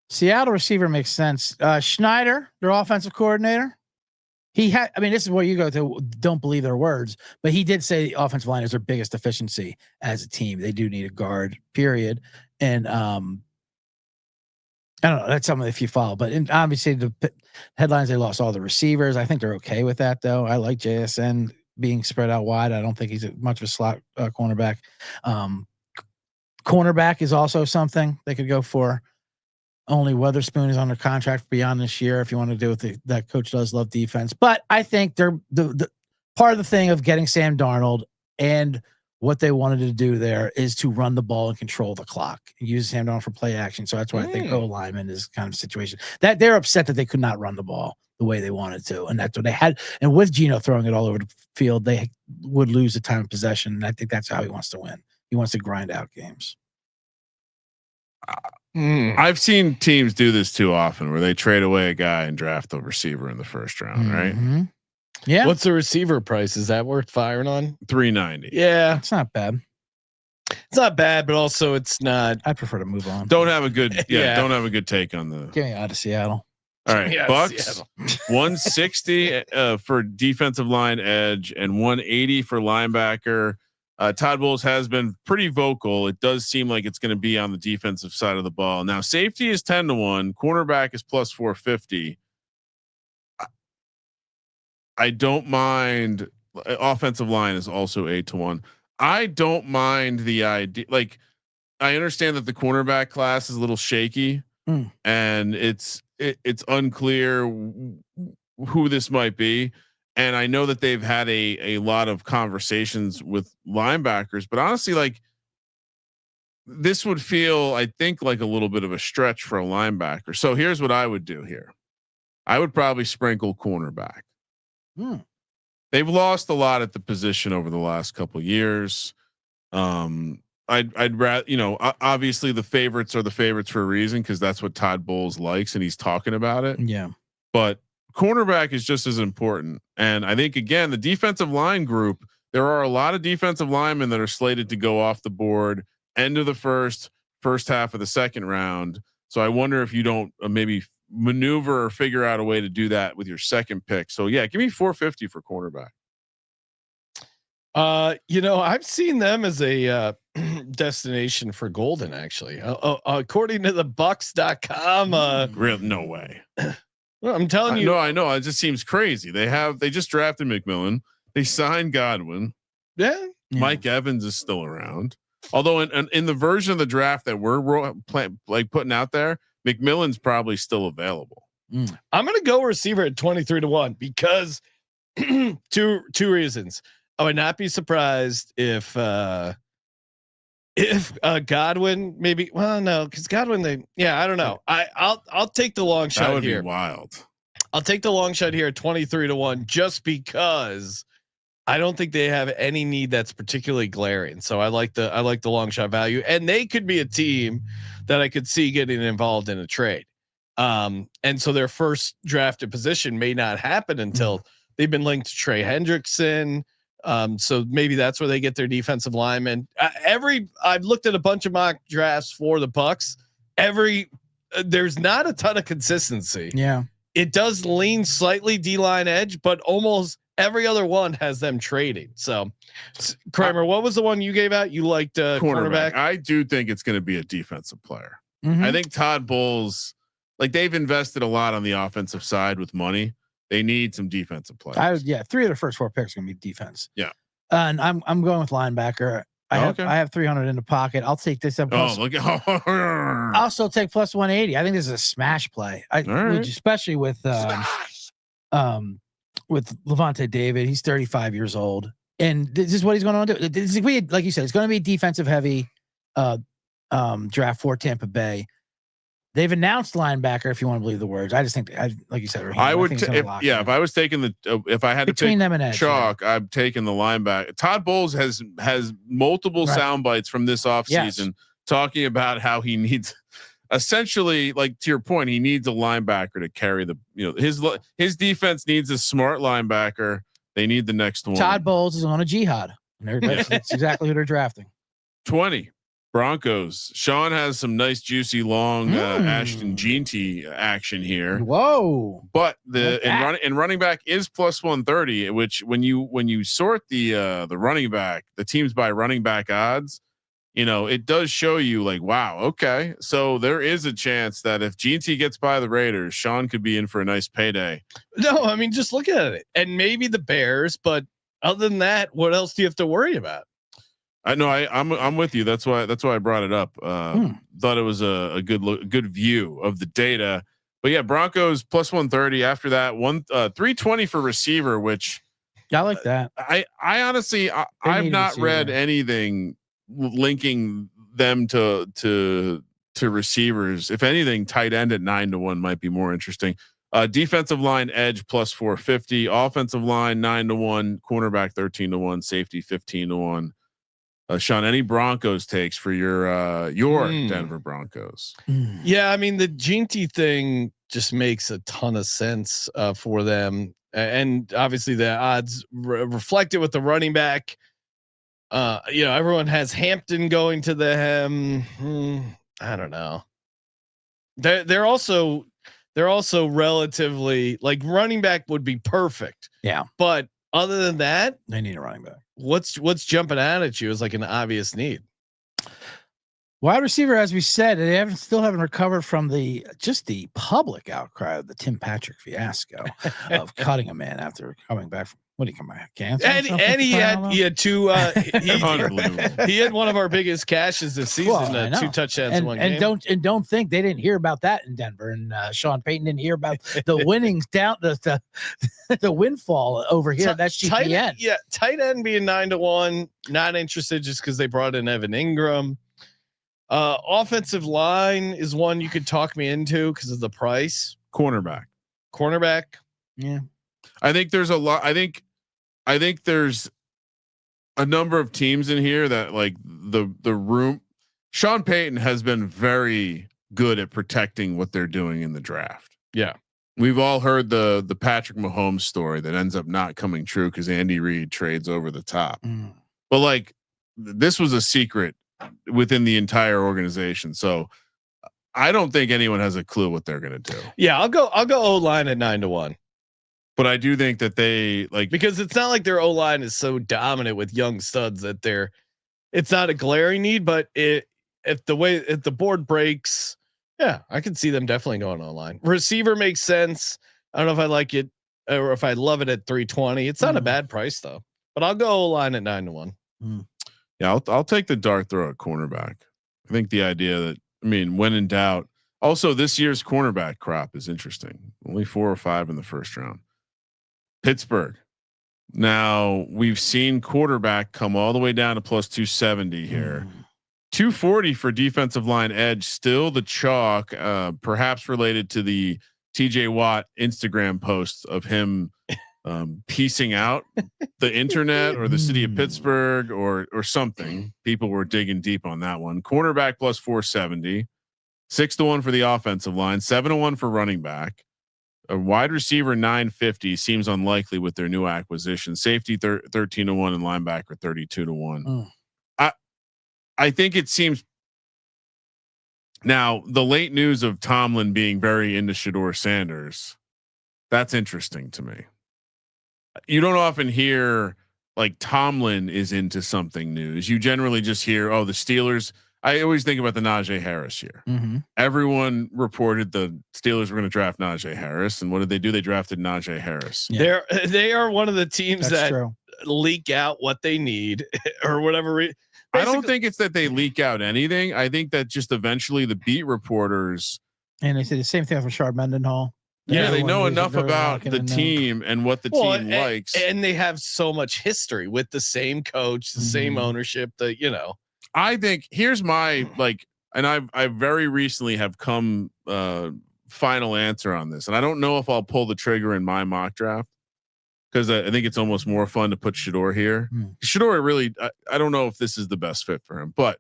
Seattle receiver makes sense. Schneider, their offensive coordinator. He had, I mean, this is where you go to don't believe their words, but he did say the offensive line is their biggest deficiency as a team. They do need a guard, period. And I don't know, that's something if you follow, but obviously the headlines, they lost all the receivers. I think they're okay with that though. I like JSN being spread out wide. I don't think he's much of a slot cornerback. Cornerback is also something they could go for. Only Weatherspoon is under contract beyond this year. If you want to do it, that coach does love defense, but I think they're the part of the thing of getting Sam Darnold and what they wanted to do there is to run the ball and control the clock, use Sam Darnold for play action. So that's why I think O-lineman is kind of a situation that they're upset that they could not run the ball the way they wanted to. And that's what they had. And with Geno throwing it all over the field, they would lose the time of possession. And I think that's how he wants to win. He wants to grind out games. I've seen teams do this too often where they trade away a guy and draft a receiver in the first round, right? Yeah. What's the receiver price? Is that worth firing on? $390. Yeah, It's not bad. it's not bad, but also it's not. I'd prefer to move on. Don't have a good Yeah. don't have a good take on the. Get me out of Seattle. All right, Yeah, Bucks Seattle. 160 for defensive line edge and 180 for linebacker. Todd Bowles has been pretty vocal. It does seem like it's going to be on the defensive side of the ball. Now safety is 10-1, cornerback is plus 450. I don't mind. Offensive line is also 8-1. I don't mind the idea. Like, I understand that the cornerback class is a little shaky, and it's unclear who this might be. And I know that they've had a lot of conversations with linebackers, but honestly, like, this would feel, I think, like a little bit of a stretch for a linebacker. So here's what I would do here. I would probably sprinkle cornerback. They've lost a lot at the position over the last couple of years. I'd rather, obviously the favorites are the favorites for a reason, because that's what Todd Bowles likes and he's talking about it. Yeah. But cornerback is just as important. And I think, again, the defensive line group, there are a lot of defensive linemen that are slated to go off the board end of the first half of the second round. So I wonder if you don't maybe maneuver or figure out a way to do that with your second pick. So yeah, give me 450 for cornerback. I've seen them as a destination for Golden, actually. According to the Bucks.com, Real no way. Well, I'm telling you. No, I know. It just seems crazy. They just drafted McMillan. They signed Godwin. Yeah. Mike Evans is still around. Although in the version of the draft that we're putting out there, McMillan's probably still available. I'm going to go receiver at 23-1 because two reasons. I would not be surprised if Godwin maybe. Well, no, because Godwin. I don't know. I'll take the long shot. That would here. be wild. I'll take the long shot here at 23-1, just because I don't think they have any need that's particularly glaring. So I like the long shot value, and they could be a team that I could see getting involved in a trade. And so their first drafted position may not happen until they've been linked to Trey Hendrickson. So maybe that's where they get their defensive lineman. I've looked at a bunch of mock drafts for the Bucks. There's not a ton of consistency. Yeah. It does lean slightly D-line edge, but almost every other one has them trading. So Kramer, what was the one you gave out? You liked cornerback. I do think it's going to be a defensive player. Mm-hmm. I think Todd Bowles, like, they've invested a lot on the offensive side with money. They need some defensive players. 3 of the first 4 picks are gonna be defense. Yeah. And I'm going with linebacker. I have 300 in the pocket. I'll take this up. I'll still take plus 180. I think this is a smash play. Especially with Levante David. He's 35 years old, and this is what he's going to do. Like you said, it's going to be defensive heavy draft for Tampa Bay. They've announced linebacker, if you want to believe the words. I just think, like you said, Raheem, I would, if I was taking if I had between to them and edge, chalk, I'm taking the linebacker. Todd Bowles has multiple sound bites from this offseason talking about how he needs, essentially, like, to your point, he needs a linebacker to carry his defense needs a smart linebacker. They need the next one. Todd Bowles is on a jihad. That's exactly who they're drafting. 20 Broncos. Sean has some nice, juicy, long Ashton Jeanty action here. Whoa! But in running back is plus 130. Which when you sort the running back, the teams by running back odds, it does show you, like, wow, okay, so there is a chance that if Jeanty gets by the Raiders, Sean could be in for a nice payday. No, I mean, just look at it, and maybe the Bears, but other than that, what else do you have to worry about? I know I'm with you. That's why I brought it up. Thought it was a good view of the data, but yeah, Broncos plus 130. After that, 320 for receiver, which I like that. I honestly, I've not read anything linking them to receivers. If anything, tight end at 9-1 might be more interesting. Defensive line edge plus 450, offensive line 9-1, cornerback 13-1, safety 15-1. Sean, any Broncos takes for your Denver Broncos? Yeah, I mean, the Jeanty thing just makes a ton of sense for them. And obviously the odds reflected with the running back. Everyone has Hampton going to them. I don't know. They're also relatively like running back would be perfect. Yeah. But other than that, they need a running back. What's jumping out at you is like an obvious need. Wide receiver, as we said, they still haven't recovered from the public outcry of the Tim Patrick fiasco of cutting a man after coming back from what did he come back? Cancer. And he had two. He had one of our biggest cashes this season. 2 touchdowns in one game. Don't think they didn't hear about that in Denver. And Sean Payton didn't hear about the winnings down the windfall over here. That's GPN. Tight end being 9-1. Not interested just because they brought in Evan Ingram. Offensive line is one you could talk me into because of the price. Cornerback. Yeah. I think there's a lot. I think there's a number of teams in here that like the room. Sean Payton has been very good at protecting what they're doing in the draft. Yeah. We've all heard the Patrick Mahomes story that ends up not coming true because Andy Reid trades over the top. But like this was a secret within the entire organization. So I don't think anyone has a clue what they're going to do. Yeah. I'll go O-line at 9-1. But I do think that they like, because it's not like their O-line is so dominant with young studs that it's not a glaring need, but if the board breaks, yeah, I can see them definitely going O-line. Receiver makes sense. I don't know if I like it or if I love it at 320. It's not a bad price though, but I'll go O-line at 9-1. Yeah, I'll take the dart throw at cornerback. I think the idea that, when in doubt, also this year's cornerback crop is interesting. Only 4 or 5 in the first round. Pittsburgh. Now we've seen quarterback come all the way down to plus 270 here. 240 for defensive line edge. Still the chalk, perhaps related to the TJ Watt Instagram post of him piecing out the internet or the city of Pittsburgh or something. People were digging deep on that one. Cornerback plus 470, 6-1 for the offensive line, 7-1 for running back. A wide receiver 950 seems unlikely with their new acquisition. Safety 13-1 and linebacker 32-1. I think it seems now the late news of Tomlin being very into Shedeur Sanders. That's interesting to me. You don't often hear like Tomlin is into something news. You generally just hear, the Steelers. I always think about the Najee Harris year. Everyone reported the Steelers were going to draft Najee Harris. And what did they do? They drafted Najee Harris. Yeah. They are one of the teams that leak out what they need or whatever. I don't think it's that they leak out anything. I think that just eventually the beat reporters. And they say the same thing for Sharp Mendenhall. Yeah, they know enough about the team and what the team likes. And they have so much history with the same coach, the same ownership, I think here's my and I very recently have come final answer on this. And I don't know if I'll pull the trigger in my mock draft because I think it's almost more fun to put Shedeur here. Shedeur really, I don't know if this is the best fit for him, but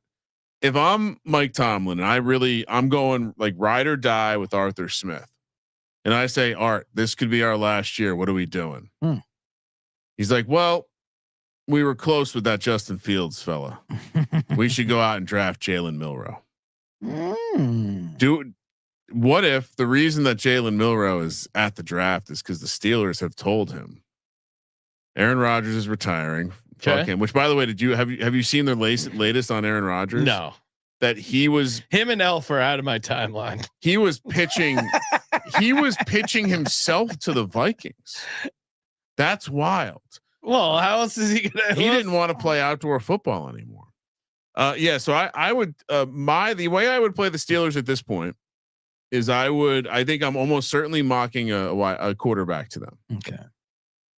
if I'm Mike Tomlin and I'm going like ride or die with Arthur Smith. And I say, Art, this could be our last year. What are we doing? He's like, well, we were close with that Justin Fields fella. We should go out and draft Jalen Milroe. What if the reason that Jalen Milroe is at the draft is because the Steelers have told him Aaron Rodgers is retiring. Fuck him. Which, by the way, have you seen their latest on Aaron Rodgers? No. That him and Elf are out of my timeline. He was pitching. He was pitching himself to the Vikings. That's wild. Well, how else is he gonna? He didn't want to play outdoor football anymore. So I would the way I would play the Steelers at this point is I think I'm almost certainly mocking a quarterback to them. Okay.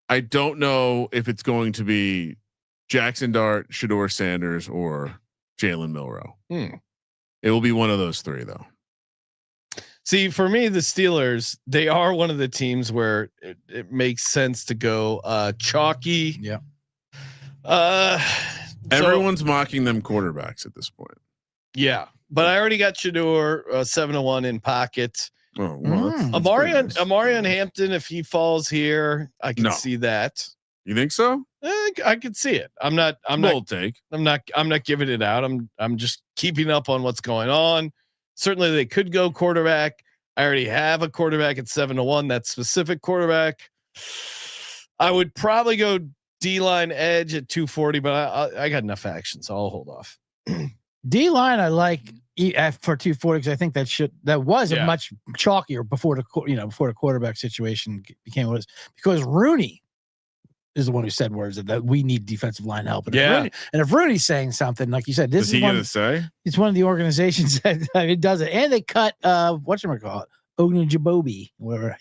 I don't know if it's going to be Jackson Dart, Shedeur Sanders, or Jalen Milroe. It will be one of those 3 though. See, for me, the Steelers, they are one of the teams where it makes sense to go chalky. Yeah. Everyone's mocking them quarterbacks at this point. Yeah, but I already got Shedeur 7-1 in pocket. Oh, well, that's Amari on Hampton, if he falls here, I can see that. You think so? I could see it. I'm not giving it out. I'm just keeping up on what's going on. Certainly they could go quarterback. I already have a quarterback at 7-1. That specific quarterback. I would probably go D-line edge at 240, but I got enough action, so I'll hold off. D-line I like for 240 because I think that was a much chalkier before the quarterback situation became what it is, because Rooney is the one who said words that we need defensive line help. And if Rooney's saying something, like you said, this is he going to say. It's one of the organizations that it does it, and they cut whatchamacallit, Ogunjobi, whatever.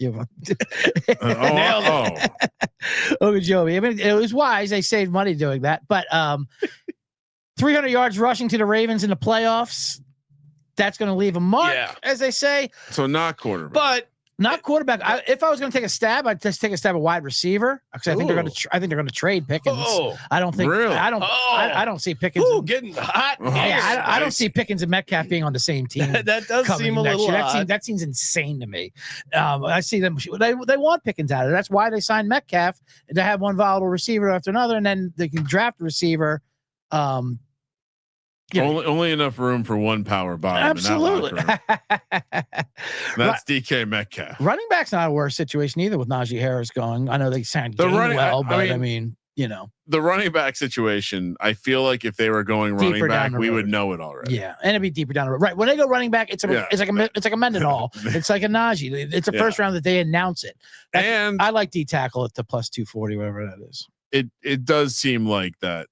Ogunjobi. I mean, it was wise. They saved money doing that, but 300 yards rushing to the Ravens in the playoffs. That's going to leave a mark, as they say. So not quarterback, but not quarterback. If I was going to take a stab, I'd just take a stab at wide receiver because I think they're going to. I think they're going to trade Pickens. I don't think. Really? I don't see Pickens. Getting hot. I don't see Pickens and Metcalf being on the same team. That does seem a little odd. That seems insane to me. I see them. They want Pickens out of it. That's why they signed Metcalf to have one volatile receiver after another, and then they can draft a receiver. Only enough room for one power bottom. Absolutely. That's DK Metcalf. Running back's not a worse situation either with Najee Harris going. I know they signed the running well, but I mean, the running back situation. I feel like if they were going running back, we would know it already. Yeah, and it'd be deeper down the road. Right when they go running back, it's like a Mendenhall. It's like a Najee. It's a first round that they announce it. And I like D tackle at the plus 240, whatever that is. It does seem like that.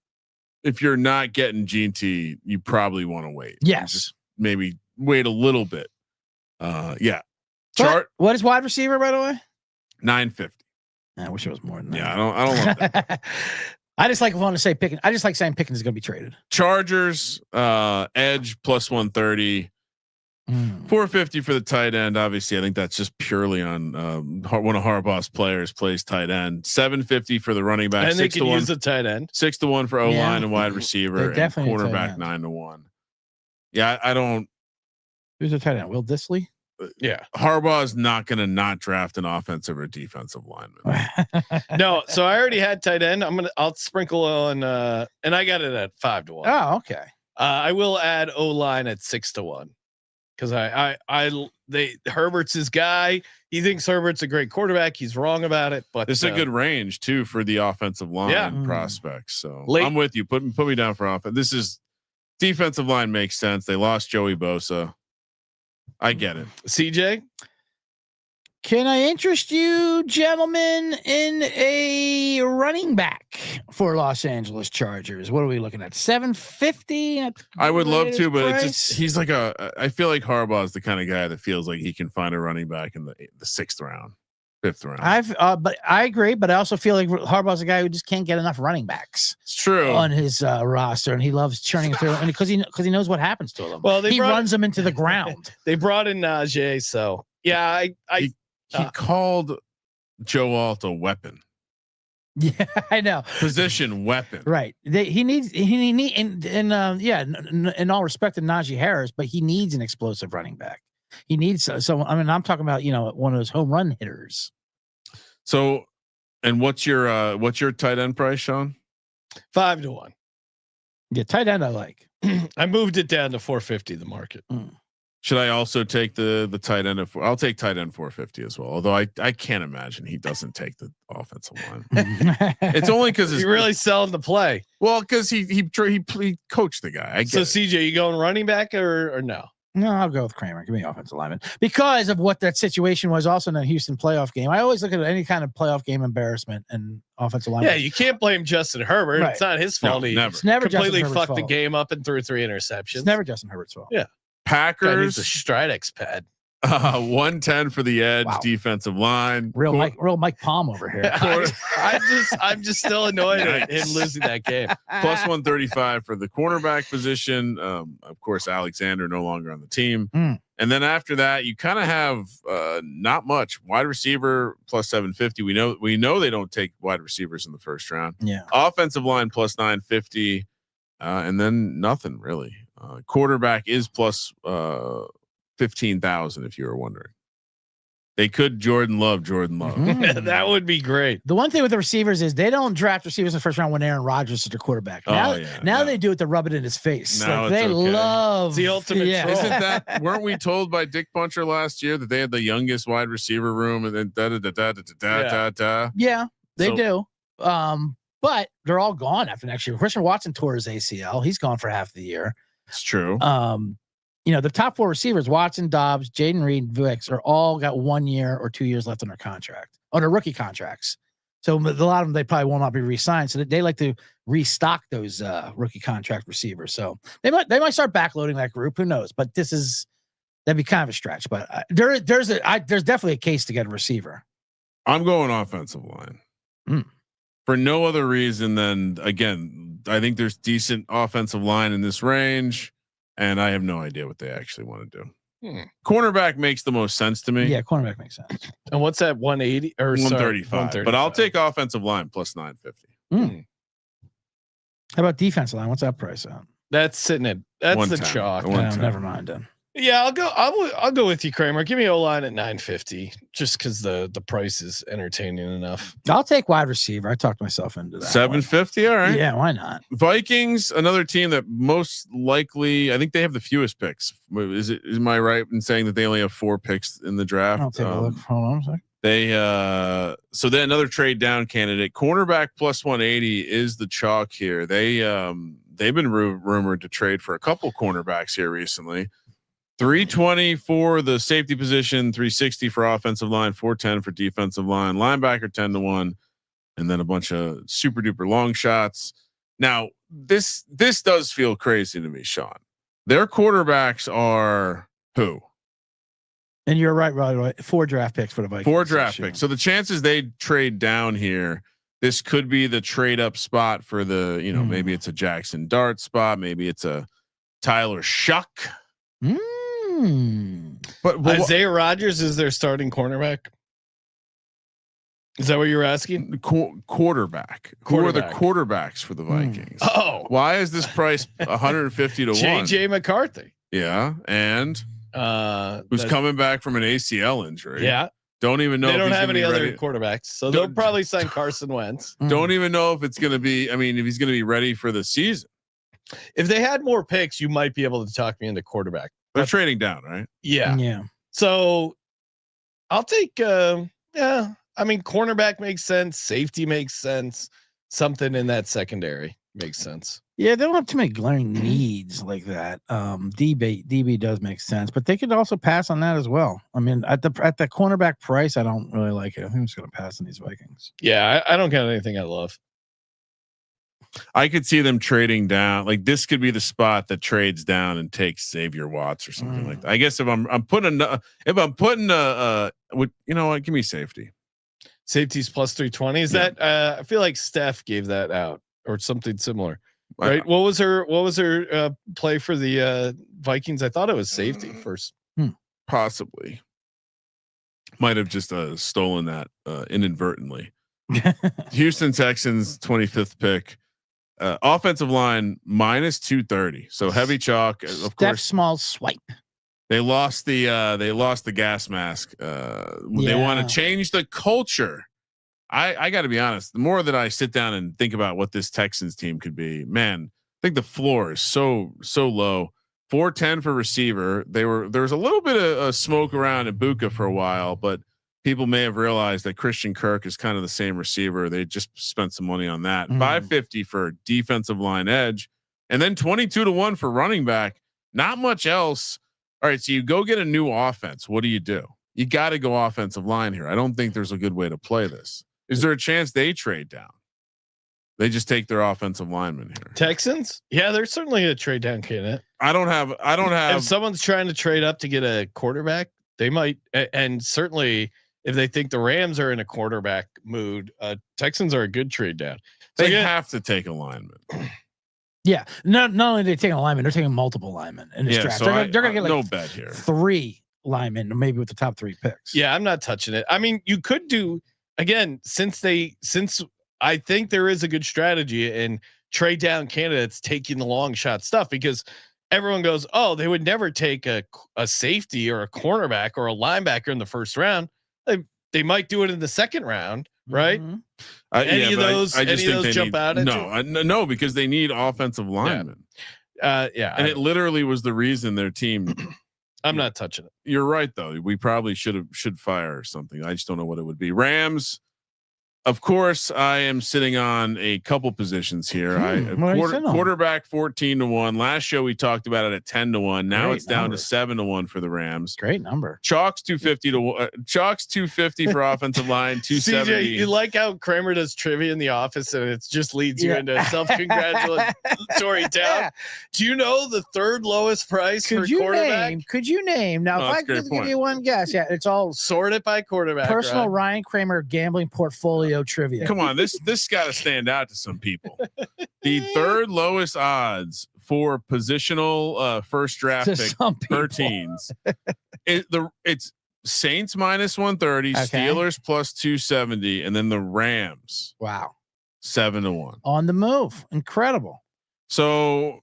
If you're not getting GT, you probably want to wait. Yes. Just maybe wait a little bit. Yeah. What is wide receiver, by the way? 950. I wish it was more than that. Yeah, I don't love that. I just want to say Pickens. I just like saying Pickens is going to be traded. Chargers, edge plus 130. 450 for the tight end. Obviously, I think that's just purely on one of Harbaugh's players plays tight end. 750 for the running back. And they can use the tight end. 6-1 for O-line and wide receiver. And quarterback 9-1. Yeah, I don't. Who's the tight end? Will Dissly? Yeah, Harbaugh's not going to not draft an offensive or defensive lineman. No, so I already had tight end. I'll sprinkle on, and I got it at 5-1. Oh, okay. I will add O-line at 6-1. Because Herbert's his guy. He thinks Herbert's a great quarterback. He's wrong about it, but this is a good range too for the offensive line prospects. So I'm with you. Put me down for offense. This is defensive line makes sense. They lost Joey Bosa. I get it. CJ, can I interest you, gentlemen, in a running back for Los Angeles Chargers? What are we looking at? 750. I would love to, but it's just he's like I feel like Harbaugh is the kind of guy that feels like he can find a running back in the 6th round, 5th round. But I agree, but I also feel like Harbaugh's a guy who just can't get enough running backs. It's true on his roster, and he loves churning through, and because he knows what happens to them. Well, he runs them into the ground. They brought in Najee, so yeah, He called Joe Alt a weapon. Yeah, I know. Position weapon. Right. He needs in all respect to Najee Harris, but he needs an explosive running back. He needs so I mean, I'm talking about, one of those home run hitters. So, and what's your tight end price, Sean? 5-1. Yeah, tight end I like. I moved it down to 450 the market. Should I also take the tight end? I'll take tight end 450 as well. Although I can't imagine he doesn't take the offensive line. It's only because he's really selling the play. Well, because he coached the guy. So CJ, you going running back or no? No, I'll go with Kramer. Give me offensive lineman because of what that situation was. Also in the Houston playoff game, I always look at any kind of playoff game embarrassment and offensive lineman. Yeah, you can't blame Justin Herbert. Right. It's not his fault. No, never. It's never completely fucked the game up and threw 3 interceptions. It's never Justin Herbert's fault. Yeah. Packers a Stridex pad. 110 for the edge defensive line. Real Mike Palm over here. I'm just still annoyed at him losing that game. Plus 135 for the cornerback position. Of course, Alexander no longer on the team. And then after that, you kind of have not much. Wide receiver plus 750. We know they don't take wide receivers in the first round. Yeah. Offensive line plus 950, and then nothing really. Quarterback is plus 15,000 if you were wondering. They could Jordan Love. That would be great. The one thing with the receivers is they don't draft receivers in the first round when Aaron Rodgers is their quarterback. Now they do it to rub it in his face. Now like they love the ultimate troll. Isn't that? Weren't we told by Dick Puncher last year that they had the youngest wide receiver room and then da. Yeah, they do. But they're all gone after next year. Christian Watson tore his ACL. He's gone for half the year. It's true. The top 4 receivers, Watson, Dobbs, Jaden Reed, Vix, are all got 1 year or 2 years left on their contract, on their rookie contracts. So a lot of them, they probably will not be re-signed. So they like to restock those rookie contract receivers. So they might start backloading that group. Who knows? But that'd be kind of a stretch. But there's definitely a case to get a receiver. I'm going offensive line for no other reason than, again, I think there's decent offensive line in this range. And I have no idea what they actually want to do. Cornerback makes the most sense to me. Yeah, cornerback makes sense. And what's that? 180 or 135? But I'll take offensive line plus 950. How about defensive line? What's that price at? That's sitting at the chalk. Never mind then. Yeah, I'll go with you, Kramer. Give me O-line at 950, just because the price is entertaining enough. I'll take wide receiver. I talked myself into that. 750. All right. Yeah, why not? Vikings, another team that most likely, I think they have the fewest picks. Am I right in saying that they only have 4 picks in the draft? I'll take a look. Hold on a second. So then another trade down candidate, cornerback plus 180 is the chalk here. They've been rumored to trade for a couple cornerbacks here recently. 320 for the safety position, 360 for offensive line, 410 for defensive line, linebacker 10-1, and then a bunch of super duper long shots. Now this does feel crazy to me, Sean. Their quarterbacks are who? And you're right. 4 draft picks for the Vikings. 4 draft picks. So the chances they trade down here, this could be the trade up spot for the, maybe it's a Jackson Dart spot. Maybe it's a Tyler Shuck. But Isaiah Rodgers is their starting cornerback. Is that what you're asking? Quarterback. Who are the quarterbacks for the Vikings? Oh, why is this price 150 to 1? JJ McCarthy. Yeah, and who's coming back from an ACL injury? Yeah, don't even know. They don't have any other quarterbacks, so they'll probably sign Carson Wentz. Don't even know if it's going to be. I mean, if he's going to be ready for the season. If they had more picks, you might be able to talk me into quarterback. They're trading down, right? Yeah. So I'll take, I mean, cornerback makes sense. Safety makes sense. Something in that secondary makes sense. Yeah. They don't have too many glaring needs like that. DB does make sense, but they could also pass on that as well. I mean, at the cornerback price, I don't really like it. I think I'm just going to pass on these Vikings. Yeah. I don't got anything I love. I could see them trading down. Like this could be the spot that trades down and takes Xavier Watts or something like that. I guess if I'm putting you know what, give me safety. Safety's plus 320. Is that I feel like Steph gave that out or something similar. Right. What was her play for the Vikings? I thought it was safety first. Possibly. Might have just stolen that inadvertently. Houston Texans 25th pick. Offensive line minus 230. So heavy chalk. Of course, small swipe. They lost the gas mask. They want to change the culture. I got to be honest. The more that I sit down and think about what this Texans team could be, man, I think the floor is so low. 410 for receiver. There was a little bit of smoke around Ibuka for a while, but people may have realized that Christian Kirk is kind of the same receiver. They just spent some money on that. 550 for defensive line edge, and then 22-1 for running back. Not much else. All right. So you go get a new offense. What do? You got to go offensive line here. I don't think there's a good way to play this. Is there a chance they trade down? They just take their offensive lineman here. Texans? Yeah, they're certainly a trade down candidate. I don't have. If someone's trying to trade up to get a quarterback, they might, and certainly if they think the Rams are in a quarterback mood, Texans are a good trade down. So they have to take a lineman. Yeah, not only are they taking a lineman, they're taking multiple linemen in this draft. So they're gonna get like no bet here. 3 linemen, maybe with the top 3 picks. Yeah, I'm not touching it. I mean, you could do again since I think there is a good strategy in trade down candidates taking the long shot stuff because everyone goes, oh, they would never take a safety or a cornerback or a linebacker in the first round. They might do it in the second round, right? Mm-hmm. Any of those jump out at you? No, because they need offensive linemen. Yeah, and it literally was the reason their team. I'm not touching it. You're right, though. We probably should fire or something. I just don't know what it would be. Rams. Of course, I am sitting on a couple positions here. Quarterback 14-1. Last show we talked about it at 10-1. Now it's down to 7-1 for the Rams. Great number. Chalk's 250 to Chalk's 250 for offensive line. 270. CJ, you like how Kramer does trivia in the office and it just leads you into self-congratulatory town. Yeah. Do you know the third lowest price for quarterback? Could you name? Now, if I could give you one guess, it's all sort it by quarterback. Personal Ryan Kramer gambling portfolio trivia. Come on, this got to stand out to some people. The third lowest odds for positional first draft pick per teams. It's Saints -130, Steelers +270, and then the Rams. Wow, 7-1 on the move. Incredible. So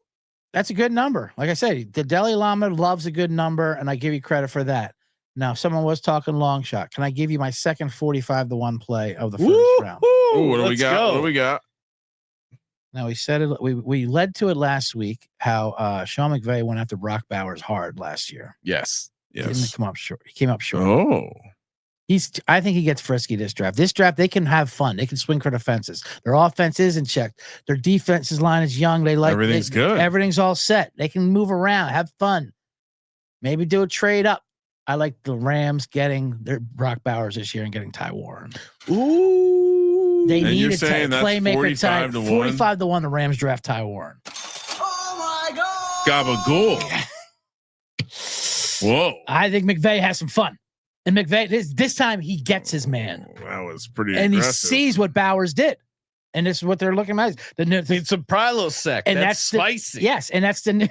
that's a good number. Like I said, the Dalai Lama loves a good number, and I give you credit for that. Now, someone was talking long shot. Can I give you my second 45-1 play of the first round? Ooh, what do we got? What do we got? Now we said it. We led to it last week. How Sean McVay went after Brock Bowers hard last year. Yes. He didn't come up short. He came up short. Oh. I think he gets frisky this draft. This draft, they can have fun. They can swing for the fences. Their offense isn't checked. Their defense's line is young. Everything's good. Everything's all set. They can move around, have fun. Maybe do a trade up. I like the Rams getting their Brock Bowers this year and getting Ty Warren. Ooh. They need a playmaker. 45-1. The Rams draft Ty Warren. Oh my God. Gabagool. Whoa. I think McVay has some fun. And McVay, this time he gets his man. That was pretty and aggressive. He sees what Bowers did. And this is what they're looking at. It's a Prilosec. And that's spicy. Yes, and that's the new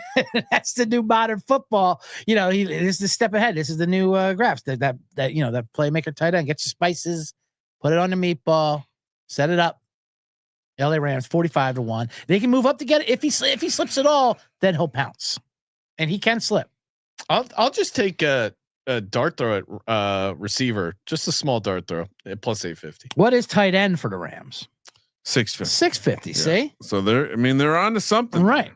that's the new modern football. You know, this is the step ahead. This is the new graphs. That that playmaker tight end. Get your spices, put it on the meatball, set it up. LA Rams 45-1. They can move up to get it. If he slips at all, then he'll pounce. And he can slip. I'll just take a dart throw at receiver, just a small dart throw at +850. What is tight end for the Rams? 650. Yeah. See, so they're on to something, right?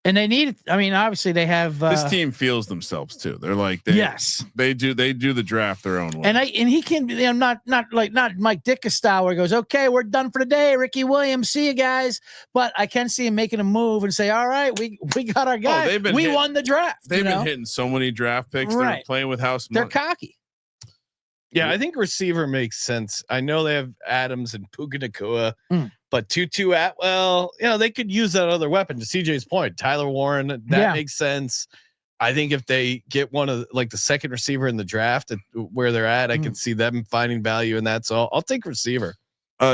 And they need. I mean, obviously they have. This team feels themselves too. They're like they do the draft their own way. And he can. Not Mike Ditka style where he goes, okay, we're done for the day. Ricky Williams, see you guys. But I can see him making a move and say, all right, we got our guy. We won the draft. They've been hitting so many draft picks. Right. They're playing with house. They're cocky. Yeah, I think receiver makes sense. I know they have Adams and Puka Nacua, but Tutu Atwell, they could use that other weapon. To CJ's point, Tyler Warren, that makes sense. I think if they get one of the second receiver in the draft where they're at, I can see them finding value in that. So I'll take receiver.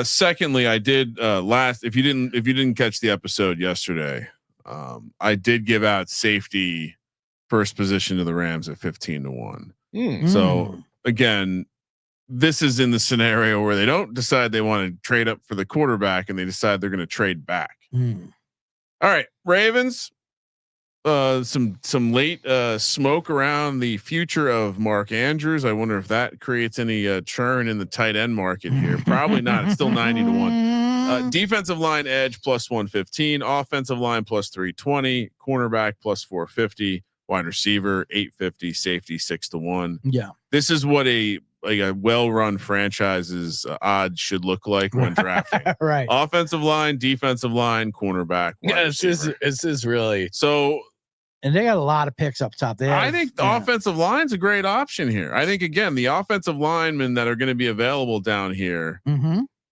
Secondly, I did if you didn't catch the episode yesterday, I did give out safety first position to the Rams at 15-1. So again, this is in the scenario where they don't decide they want to trade up for the quarterback and they decide they're going to trade back. All right, Ravens. Some late smoke around the future of Mark Andrews. I wonder if that creates any churn in the tight end market here. Probably not. It's still 90-1. Defensive line edge +115, offensive line +320, cornerback +450, wide receiver 850, safety 6-1. Yeah, this is what a well-run franchise's odds should look like when drafting. Right. Offensive line, defensive line, cornerback. Yeah, this is really so. And they got a lot of picks up top there. I think the offensive line's a great option here. I think again, the offensive linemen that are going to be available down here.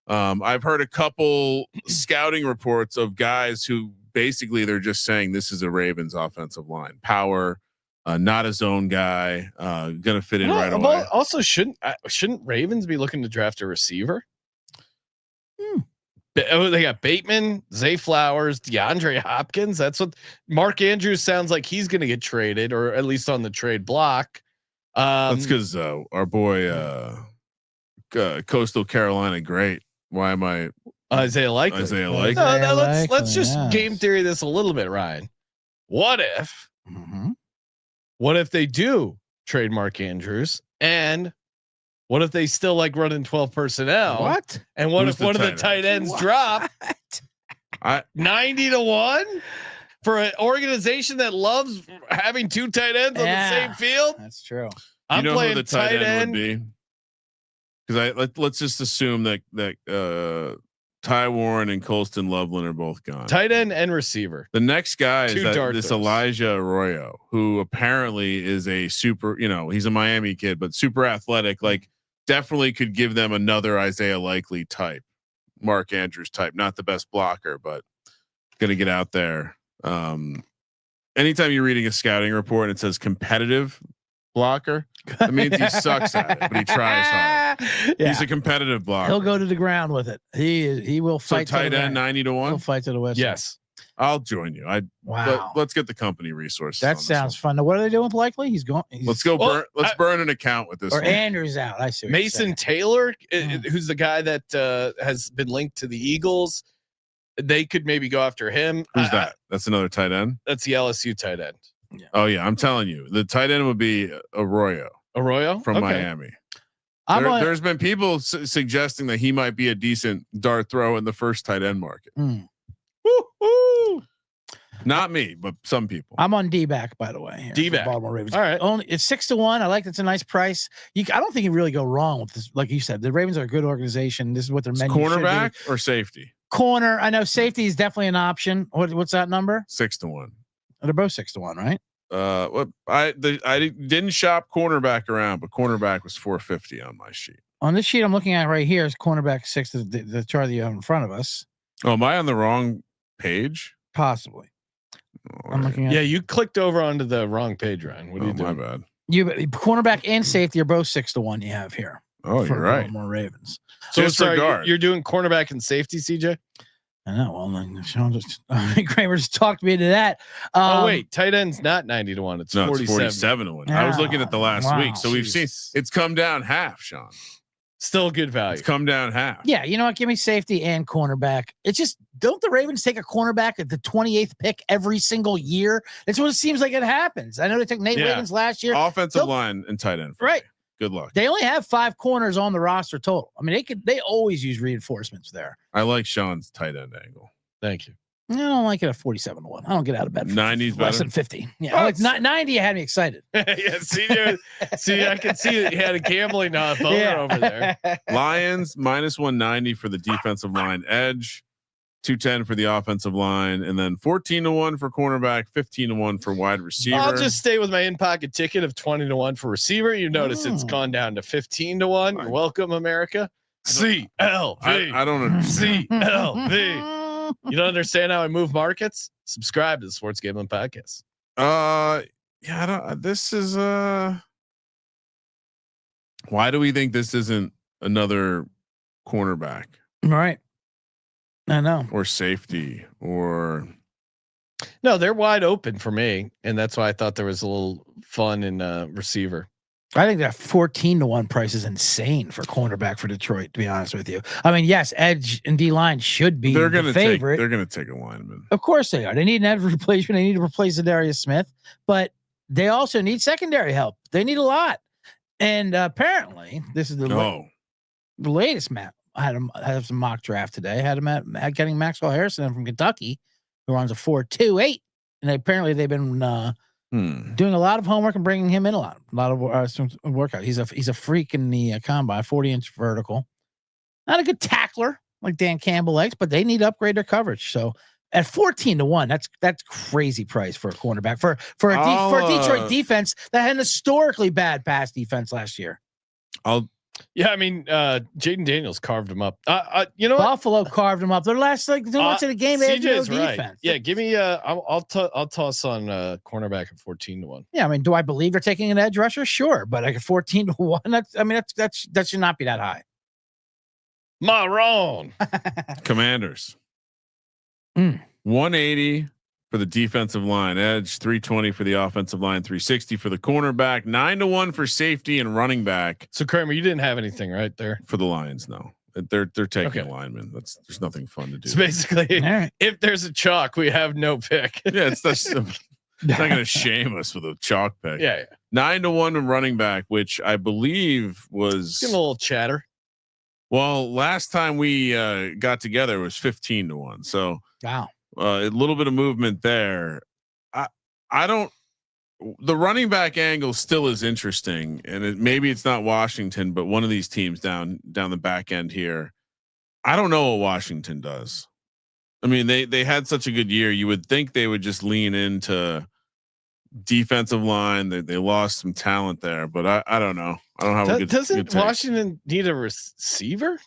I've heard a couple scouting reports of guys who basically they're just saying this is a Ravens offensive line. Power, not a zone guy, gonna fit in right away. Also, shouldn't Ravens be looking to draft a receiver? They got Bateman, Zay Flowers, DeAndre Hopkins. That's what Mark Andrews sounds like he's going to get traded, or at least on the trade block. That's because our boy Coastal Carolina, great. Why am I Isaiah Likely? Let's just game theory this a little bit, Ryan. What if they do trade Mark Andrews and What if they still like running 12 personnel? What? And what Who's if the one of the tight tight ends What? drop? I 90-1 for an organization that loves having 2 tight ends on the same field. That's true. I'm you know playing who the tight end would be? Because let's just assume that Ty Warren and Colston Loveland are both gone. Tight end and receiver. The next guy is this throws. Elijah Arroyo, who apparently is a super, he's a Miami kid, but super athletic. Like definitely could give them another Isaiah Likely type, Mark Andrews type, not the best blocker, but going to get out there. Anytime you're reading a scouting report and it says competitive blocker, that means he sucks at it, but he tries hard. Yeah. He's a competitive blocker. He'll go to the ground with it. He will So fight. tight end 90-1. He'll fight to the west. Yes. I'll join you. Wow. Let's get the company resources. That sounds fun. Now, what are they doing with Likely? He's going. Let's go. Let's burn an account with this. Or one. Andrews out. I see. Mason Taylor, who's the guy that has been linked to the Eagles. They could maybe go after him. Who's that? That's another tight end. That's the LSU tight end. Yeah. Oh yeah, I'm telling you, the tight end would be Arroyo from Miami. There's been people suggesting that he might be a decent dart throw in the first tight end market. Woo-hoo. Not me, but some people. I'm on D-back, by the way. D-back. Baltimore Ravens. All right. Only it's 6-1. I like it's a nice price. I don't think you really go wrong with this. Like you said, the Ravens are a good organization. This is what their menu Cornerback should be. or safety? Corner. I know safety is definitely an option. What's that number? 6-1. They're both 6-1, right? What I didn't shop cornerback around, but cornerback was 450 on my sheet. On this sheet I'm looking at right here is cornerback 6, the chart that you have in front of us. Oh, am I on the wrong page? Possibly. I'm looking at. Yeah, you clicked over onto the wrong page, Ryan. What are you doing? My bad. You cornerback and safety are both 6-1. You have here. Oh, you're right. More Ravens. So Just sorry, regard. you're doing cornerback and safety, CJ. I know. Well, then Sean Kramer just talked me into that. Oh wait, tight end's not 90-1. It's 47. 47-1. I was looking at the last week, so we've seen Jesus. it's come down half, Sean. Still good value. It's come down half. Yeah, you know what? Give me safety and cornerback. It's just, don't the Ravens take a cornerback at the 28th pick every single year? That's what it seems like it happens. I know they took Nate Wiggins last year. Offensive line and tight end. Right. Good luck. They only have 5 corners on the roster total. I mean, they always use reinforcements there. I like Sean's tight end angle. Thank you. I don't like it at 47-1. I don't get out of bed. 90's less better. than 50. Yeah, like 90. You had me excited. Yeah, see, I can see that you had a gambling boner over there. Lions -190 for the defensive line edge, 210 for the offensive line, and then 14-1 for cornerback, 15-1 for wide receiver. I'll just stay with my in-pocket ticket of 20-1 for receiver. You notice it's gone down to 15-1. You're welcome, America. CLV. I don't understand. CLV. You don't understand how I move markets? Subscribe to the Sports Gambling Podcast. Yeah, I don't. This is why do we think this isn't another cornerback? Right. I know. Or safety or no, they're wide open for me, and that's why I thought there was a little fun in receiver. I think that 14-1 price is insane for cornerback for Detroit, to be honest with you. I mean, yes, edge and D line should be the favorite. They're going to take a lineman. Of course they are. They need an edge replacement. They need to replace Darius Smith, but they also need secondary help. They need a lot. And apparently, this is the latest map. I had some mock draft today. I had him at getting Maxwell Harrison from Kentucky, who runs a 4.28, and apparently they've been doing a lot of homework and bringing him in a lot of some workout. He's a freak in the combine, 40-inch vertical. Not a good tackler like Dan Campbell likes, but they need to upgrade their coverage. So at 14-1, that's crazy price for a cornerback for a Detroit defense that had an historically bad pass defense last year. Yeah, I mean, Jaden Daniels carved him up. You know, Buffalo carved him up. Their last too much of the game. They had no defense. Right. Yeah, give me. I'll toss on cornerback at 14-1. Yeah, I mean, do I believe they're taking an edge rusher? Sure, but like 14-1, that should not be that high. Marron. Commanders. 180 for the defensive line edge, 320 for the offensive line, 360 for the cornerback, 9-1 for safety and running back. So Kramer, you didn't have anything right there for the Lions. No, they're taking a lineman. There's nothing fun to do. So basically, if there's a chalk, we have no pick. Yeah, it's not going to shame us with a chalk pick. Yeah. 9-1 in running back, which I believe was getting a little chatter. Well, last time we got together it was 15-1. So wow, a little bit of movement there. I don't. The running back angle still is interesting, and maybe it's not Washington, but one of these teams down the back end here. I don't know what Washington does. I mean, they had such a good year. You would think they would just lean into defensive line. They lost some talent there, but I don't know. I don't have a good. Doesn't Washington need a receiver?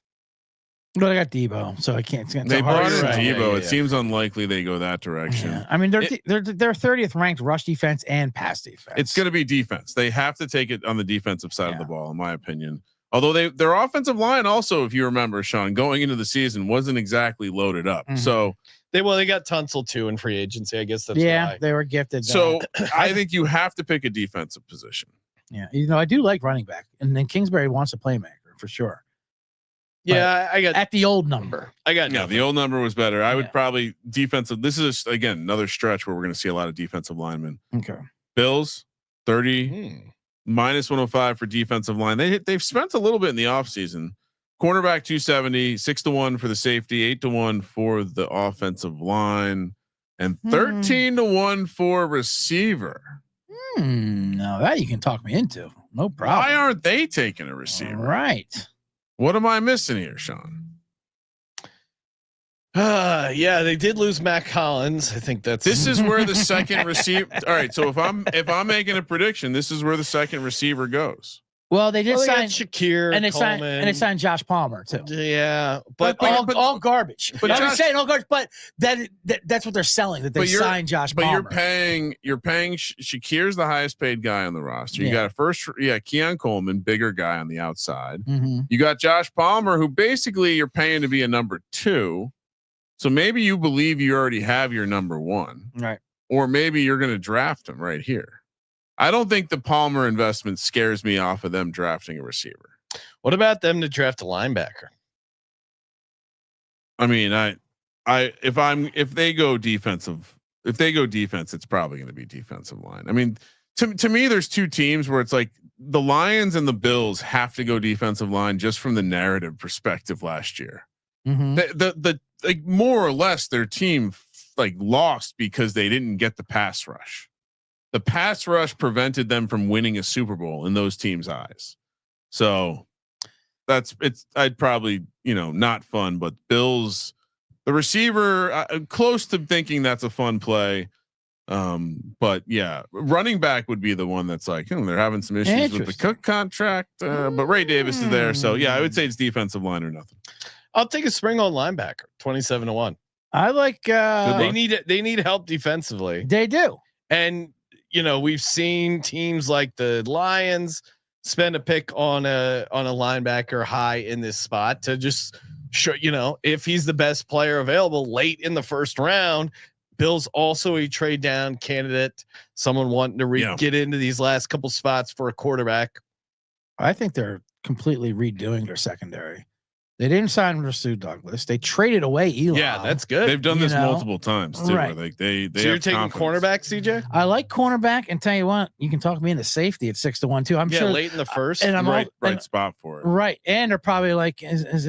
But I got Debo, so I can't. They brought in Debo. Yeah. It seems unlikely they go that direction. Yeah. I mean, they're 30th ranked rush defense and pass defense. It's going to be defense. They have to take it on the defensive side of the ball, in my opinion. Although their offensive line also, if you remember, Sean, going into the season wasn't exactly loaded up. Mm-hmm. So they got Tunsil too in free agency. I guess that's why. They were gifted. So I think you have to pick a defensive position. Yeah, I do like running back, and then Kingsbury wants a playmaker for sure. Yeah, I got at the old number. The old number was better. I would probably defensive. This is again another stretch where we're going to see a lot of defensive linemen. Okay. Bills 30 minus 105 for defensive line. They've spent a little bit in the offseason. Cornerback 270, 6-1 for the safety, 8-1 for the offensive line, and 13-1 for receiver. No, that you can talk me into. No problem. Why aren't they taking a receiver? Right. What am I missing here, Sean? Yeah, they did lose Matt Collins. I think this is where the second receiver. All right, so if I'm making a prediction, this is where the second receiver goes. Well, they did sign Shakir, and they signed Josh Palmer too. Yeah, but all garbage. But I'm saying all garbage. But that's what they're selling. That they signed Josh Palmer. But you're paying Shakir's the highest paid guy on the roster. You got Keon Coleman, bigger guy on the outside. Mm-hmm. You got Josh Palmer, who basically you're paying to be a number 2. So maybe you believe you already have your number 1, right? Or maybe you're going to draft him right here. I don't think the Palmer investment scares me off of them drafting a receiver. What about them to draft a linebacker? I mean, if they go defense, it's probably going to be defensive line. I mean, to me, there's two teams where it's like the Lions and the Bills have to go defensive line just from the narrative perspective last year. Mm-hmm. The like more or less their team like lost because they didn't get the pass rush. The pass rush prevented them from winning a Super Bowl in those teams' eyes. So I'd probably, not fun, but Bills, the receiver, close to thinking that's a fun play. But yeah, running back would be the one that's like, they're having some issues with the Cook contract, but Ray Davis is there. So yeah, I would say it's defensive line or nothing. I'll take a spring on linebacker, 27-1. I like, they need help defensively. They do. And we've seen teams like the Lions spend a pick on a linebacker high in this spot to just show, if he's the best player available late in the first round. Bill's also a trade down candidate, someone wanting to get into these last couple spots for a quarterback. I think they're completely redoing their secondary. They didn't sign Rasul Douglas. They traded away Eli. Yeah, that's good. They've done this multiple times too. Right. Like they so you're taking cornerback, CJ? I like cornerback, and tell you what, you can talk me into safety at 6-1 too. I'm sure late in the first, and I'm right spot for it. Right, and they're probably like, is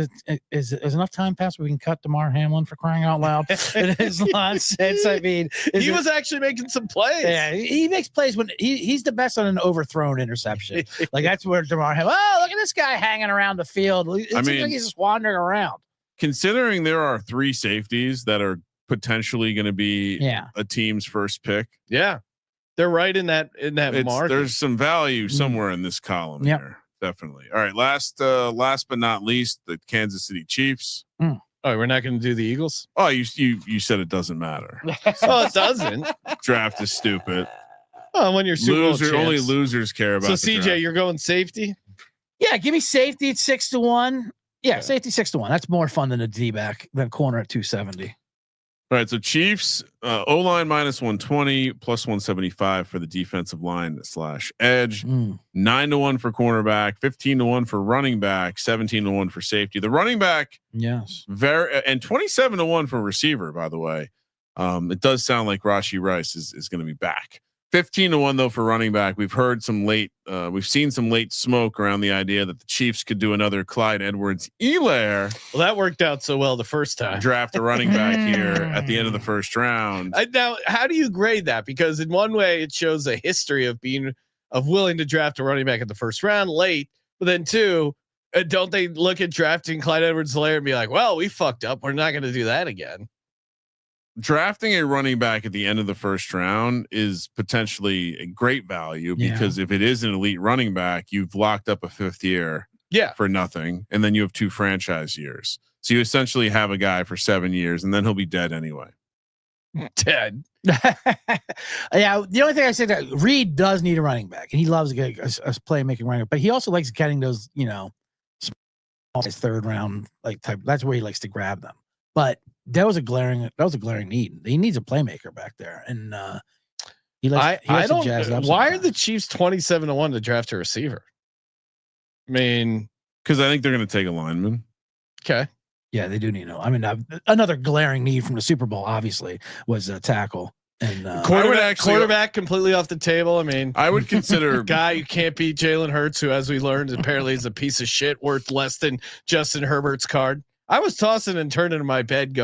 enough time passed where we can cut DeMar Hamlin for crying out loud? It is nonsense. I mean, he was actually making some plays. Yeah, he makes plays when he's the best on an overthrown interception. Like that's where DeMar Hamlin. Oh, look at this guy hanging around the field. It seems like he's just wandering around. Considering there are 3 safeties that are potentially going to be a team's first pick. Yeah. They're right in that market. There's some value somewhere in this column here. Definitely. All right. Last but not least, the Kansas City Chiefs. Oh, we're not going to do the Eagles. Oh, you said it doesn't matter. Oh, it doesn't. Draft is stupid. Oh, when you're only losers care about. So CJ, you're going safety? Yeah. Give me safety at 6-1. Yeah, safety 6-1. That's more fun than a D-back than corner at 270. All right, so Chiefs O-line minus 120 plus 175 for the defensive line / edge. 9-1 for cornerback, 15-1 for running back, 17-1 for safety. The running back, yes, and 27-1 for receiver. By the way, it does sound like Rashee Rice is going to be back. 15-1 though for running back. We've heard some late. We've seen some late smoke around the idea that the Chiefs could do another Clyde Edwards-Helaire. Well, that worked out so well the first time. Draft a running back here at the end of the first round. Now, how do you grade that? Because in one way, it shows a history of willing to draft a running back in the first round late, but then two, don't they look at drafting Clyde Edwards-Helaire and be like, well, we fucked up. We're not going to do that again. Drafting a running back at the end of the first round is potentially a great value because if it is an elite running back, you've locked up a 5th year for nothing. And then you have 2 franchise years. So you essentially have a guy for 7 years and then he'll be dead anyway. Dead. Yeah. The only thing I said that Reed does need a running back and he loves a playmaking running back, but he also likes getting those, his 3rd round, like type. That's where he likes to grab them. But that was a glaring need. He needs a playmaker back there, and he likes to jazz it up. Why are the Chiefs 27-1 to draft a receiver? I mean, because I think they're going to take a lineman. Okay. Yeah, they do need to know. I mean, another glaring need from the Super Bowl obviously was a tackle and quarterback completely off the table. I mean, I would consider guy you can't beat Jalen Hurts, who, as we learned, apparently is a piece of shit worth less than Justin Herbert's card. I was tossing and turning in my bed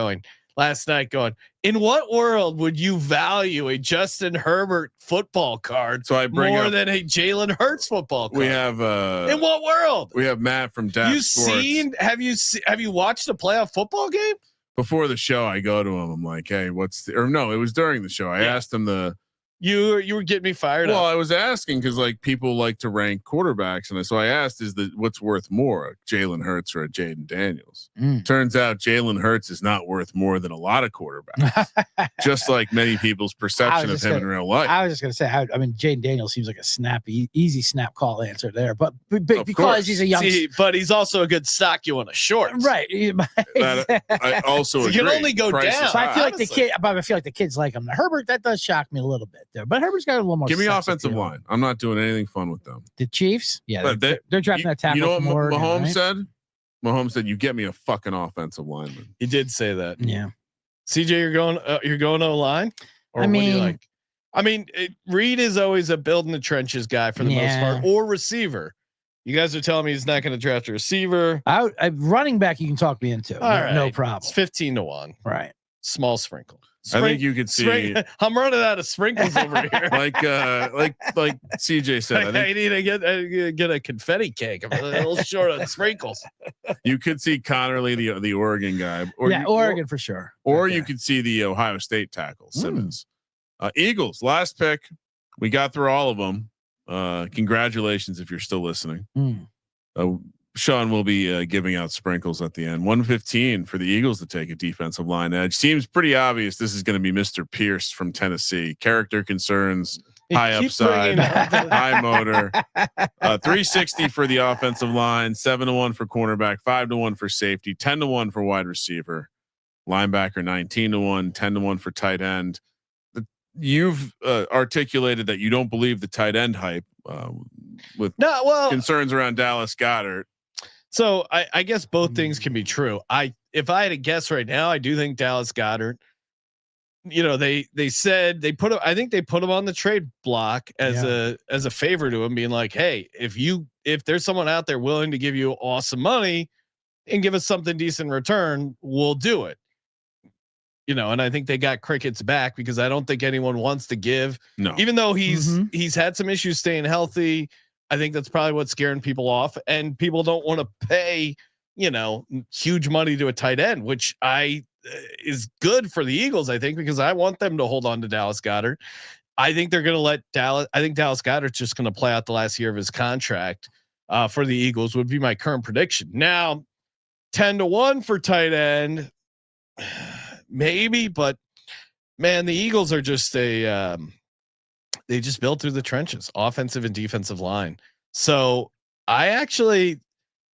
last night going, in what world would you value a Justin Herbert football card so I bring more up, than a Jalen Hurts football card? We have in what world? We have Matt from Dad Sports. Have you watched a playoff football game? Before the show, I go to him. I'm like, hey, it was during the show. I asked him you were getting me fired up. Well, I was asking because like people like to rank quarterbacks, and so I asked, what's worth more, Jalen Hurts or a Jaden Daniels? Turns out Jalen Hurts is not worth more than a lot of quarterbacks, just like many people's perception of him in real life. I was just gonna say, I mean, Jaden Daniels seems like a snappy, easy snap call answer there, but because he's a young, but he's also a good stock you want to short, right? I also so you can only go down. So I feel like the kids like him. Herbert, that does shock me a little bit there, but Herbert's got a little more. Give me offensive line. I'm not doing anything fun with them. The Chiefs, but they're drafting that tackle. You know what Mahomes right? said? Mahomes said, "You get me a fucking offensive lineman." He did say that. Yeah. CJ, you're going O-line, or what do you like? I mean, Reed is always a building the trenches guy for the most part, or receiver. You guys are telling me he's not going to draft a receiver. Running back, you can talk me into. No problem. It's 15-1. Right. Small sprinkle. I think you could see. I'm running out of sprinkles over here. like CJ said, I need to get a confetti cake. I'm a little short on sprinkles. You could see Connerly, the Oregon guy, Oregon for sure. Or you could see the Ohio State tackle Simmons. Eagles, last pick. We got through all of them. Congratulations if you're still listening. Sean will be giving out sprinkles at the end. 115 for the Eagles to take a defensive line edge. Seems pretty obvious. This is going to be Mr. Pierce from Tennessee. Character concerns, high upside, high motor. 360 for the offensive line. 7-1 for cornerback. 5-1 for safety. 10-1 for wide receiver. Linebacker 19-1. 10-1 for tight end. You've articulated that you don't believe the tight end hype with concerns around Dallas Goedert. So I guess both things can be true. If I had to guess right now, I do think Dallas Goedert, they said I think they put him on the trade block as a favor to him, being like, hey, if there's someone out there willing to give you awesome money and give us something decent in return, we'll do it. And I think they got crickets back because I don't think anyone wants to give. No, even though he's had some issues staying healthy. I think that's probably what's scaring people off, and people don't want to pay, huge money to a tight end, which is good for the Eagles, I think, because I want them to hold on to Dallas Goedert. I think they're going to let Dallas. I think Dallas Goedert's just going to play out the last year of his contract for the Eagles would be my current prediction. Now, 10-1 for tight end, maybe, but man, the Eagles are just they just built through the trenches, offensive and defensive line. So I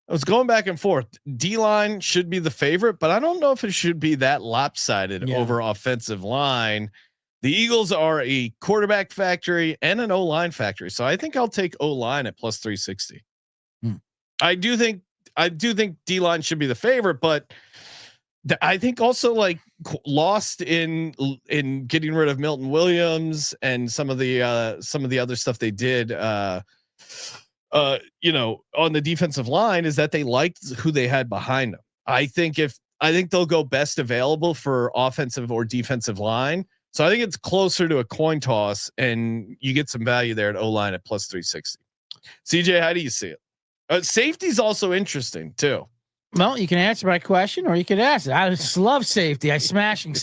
was going back and forth. D-line should be the favorite, but I don't know if it should be that lopsided over offensive line. The Eagles are a quarterback factory and an O-line factory. So I think I'll take O-line at plus 360. I do think D-line should be the favorite, but I think also like lost in getting rid of Milton Williams and some of the other stuff they did. You know, on the defensive line is that they liked who they had behind them. I think they'll go best available for offensive or defensive line. So I think it's closer to a coin toss, and you get some value there at O-line at plus 360. CJ, how do you see it? Safety's also interesting too. Well, you can answer my question, or you could ask it. I just love safety. I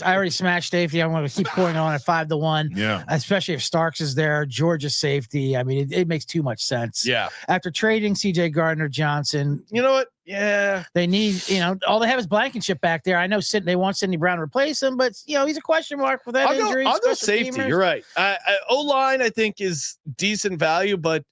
already smashed safety. I'm going to keep going on at 5-1. Yeah, especially if Starks is there. Georgia's safety. I mean, it makes too much sense. Yeah. After trading CJ Gardner-Johnson, you know what? Yeah, they need. You know, all they have is Blankenship back there. I know they want Sidney Brown to replace him, but you know he's a question mark for that injury. I'll go safety. You're right. O-line I think is decent value, but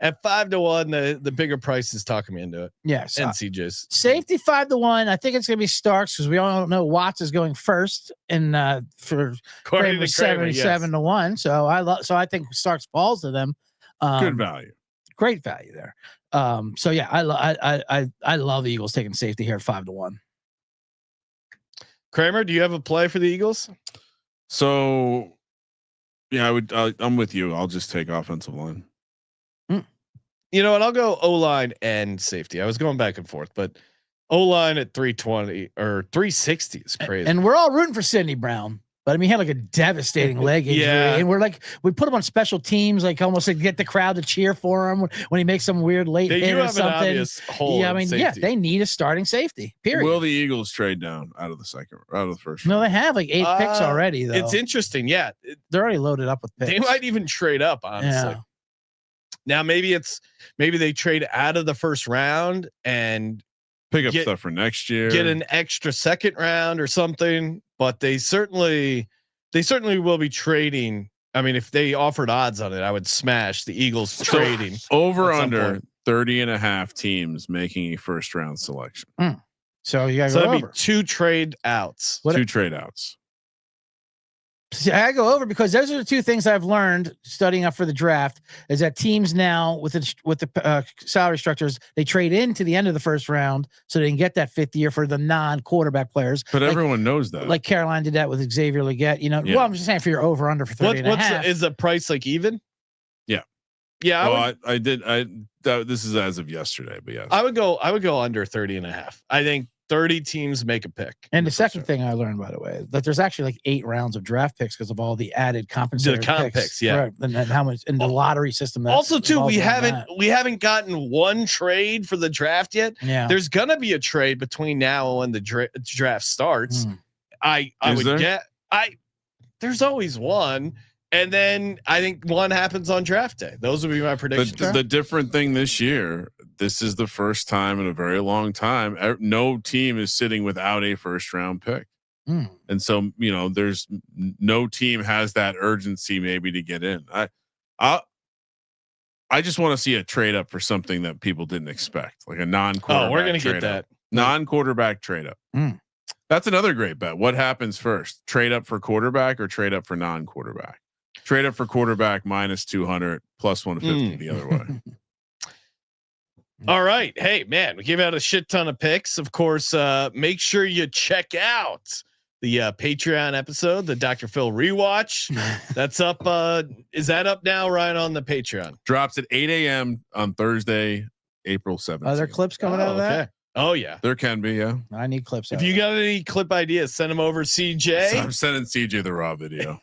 at 5-1, the bigger price is talking me into it. Yes, and CJ's safety 5-1. I think it's going to be Starks because we all know Watts is going first, and for Kramer 77-1. So I think Starks falls to them. Good value, great value there. So yeah, I love the Eagles taking safety here at 5-1. Kramer, do you have a play for the Eagles? So yeah, I'm with you. I'll just take offensive line. You know what? I'll go O-line and safety. I was going back and forth, but O-line at 320 or 360 is crazy. And we're all rooting for Sidney Brown, but I mean, he had like a devastating leg injury, and we put him on special teams, like almost like get the crowd to cheer for him when he makes some weird late hit or something. Yeah, I mean, they need a starting safety. Period. Will the Eagles trade down out of the first? No, they have like 8 picks already. Though it's interesting. Yeah, they're already loaded up with picks. They might even trade up. Honestly. Yeah. Now maybe they trade out of the first round and pick up stuff for next year, get an extra second round or something. But they certainly will be trading. I mean, if they offered odds on it, I would smash the Eagles trading over under 30.5 teams making a first round selection. So you got to go over. Be 2 trade outs. Trade outs. See, I go over because those are the 2 things I've learned studying up for the draft is that teams now with the salary structures, they trade into the end of the first round so they can get that 5th year for the non-quarterback players. But everyone knows that. Like Carolina did that with Xavier Legette. You know, well, I'm just saying for your over under for 30.5. Is the price like even? Yeah. Yeah. Well, this is as of yesterday, but yes. I would go under 30.5. I think 30 teams make a pick. And the second thing I learned, by the way, that there's actually like 8 rounds of draft picks because of all the added compensatory picks. Yeah. Right. And how much in the lottery system. Also too, we haven't gotten one trade for the draft yet. Yeah. There's going to be a trade between now and when the draft starts. There's always one. And then I think one happens on draft day. Those would be my predictions. The different thing this year, this is the first time in a very long time, no team is sitting without a first round pick. And so, you know, there's no team has that urgency maybe to get in. I just want to see a trade up for something that people didn't expect, like a non-quarterback. Oh, we're going to get that non-quarterback trade up. That's another great bet. What happens first? Trade up for quarterback or trade up for non-quarterback? Trade up for quarterback minus 200 plus 150 the other way. All right. Hey man, we gave out a shit ton of picks. Of course, make sure you check out the Patreon episode, the Dr. Phil rewatch. That's up. Is that up now, Ryan, on the Patreon? Drops at 8 a.m. on Thursday, April 7th. Are there clips coming out of that? Oh yeah, there can be. Yeah, I need clips. If you got any clip ideas, send them over, CJ. So I'm sending CJ the raw video.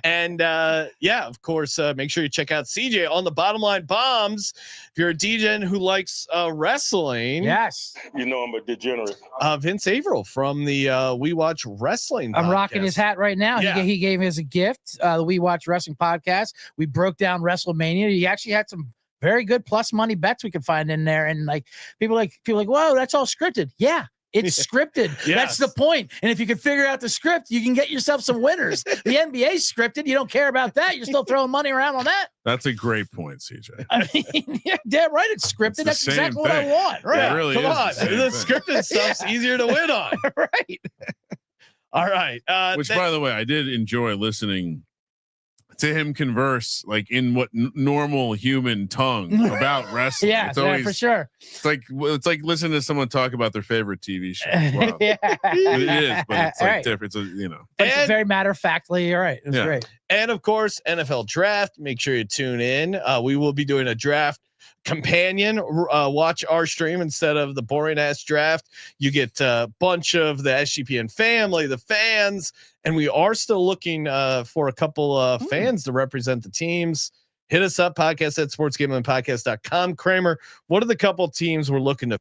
And of course, make sure you check out CJ on the Bottom Line Bombs. If you're a DJ who likes wrestling, yes, you know I'm a degenerate. Vince Averill from the We Watch Wrestling. I'm rocking his hat right now. Yeah. He gave me as a gift the We Watch Wrestling podcast. We broke down WrestleMania. He actually had some very good plus money bets we could find in there. And like people like, whoa, that's all scripted. Yeah, it's scripted. Yes. That's the point. And if you can figure out the script, you can get yourself some winners. The NBA's scripted. You don't care about that. You're still throwing money around on that. That's a great point, CJ. I mean, yeah, damn right. It's scripted. That's exactly what I want. Right. Yeah, it really Come on. The thing. scripted stuff's easier to win on. Right. All right. Which, by the way, I did enjoy listening to him converse like in what normal human tongue about wrestling. Yeah, it's always, for sure. It's like listening to someone talk about their favorite TV show. Wow. Yeah. It is, but it's like Right. different. It's you know. But it's very matter of factly. All right. It was great. And of course, NFL draft. Make sure you tune in. We will be doing a draft companion. Watch our stream instead of the boring ass draft. You get a bunch of the SGPN family, the fans, and we are still looking for a couple of fans to represent the teams. Hit us up, podcast at sportsgamblingpodcast.com. Kramer, what are the couple teams we're looking to?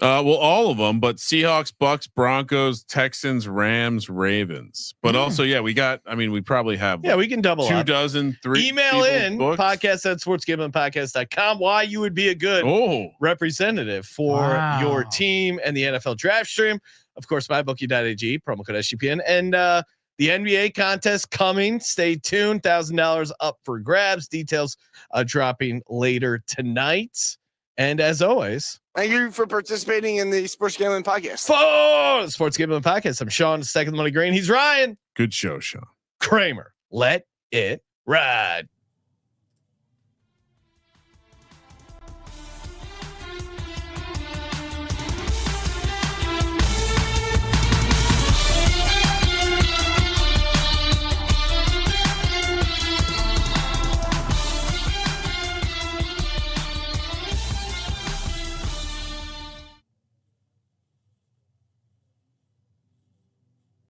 Well, all of them, but Seahawks, Bucks, Broncos, Texans, Rams, Ravens. But also, we got. I mean, we probably have. We can double 2 up. dozen, 3. Email in podcast at sportsgamblingpodcast.com. Why you would be a good representative for your team and the NFL draft stream. Of course, mybookie.ag, promo code SGPN, and the NBA contest coming. Stay tuned. $1,000 up for grabs. Details dropping later tonight. And as always, thank you for participating in the Sports Gambling Podcast. For the Sports Gambling Podcast, I'm Sean, second the money green. He's Ryan. Good show, Sean. Kramer. Let it ride.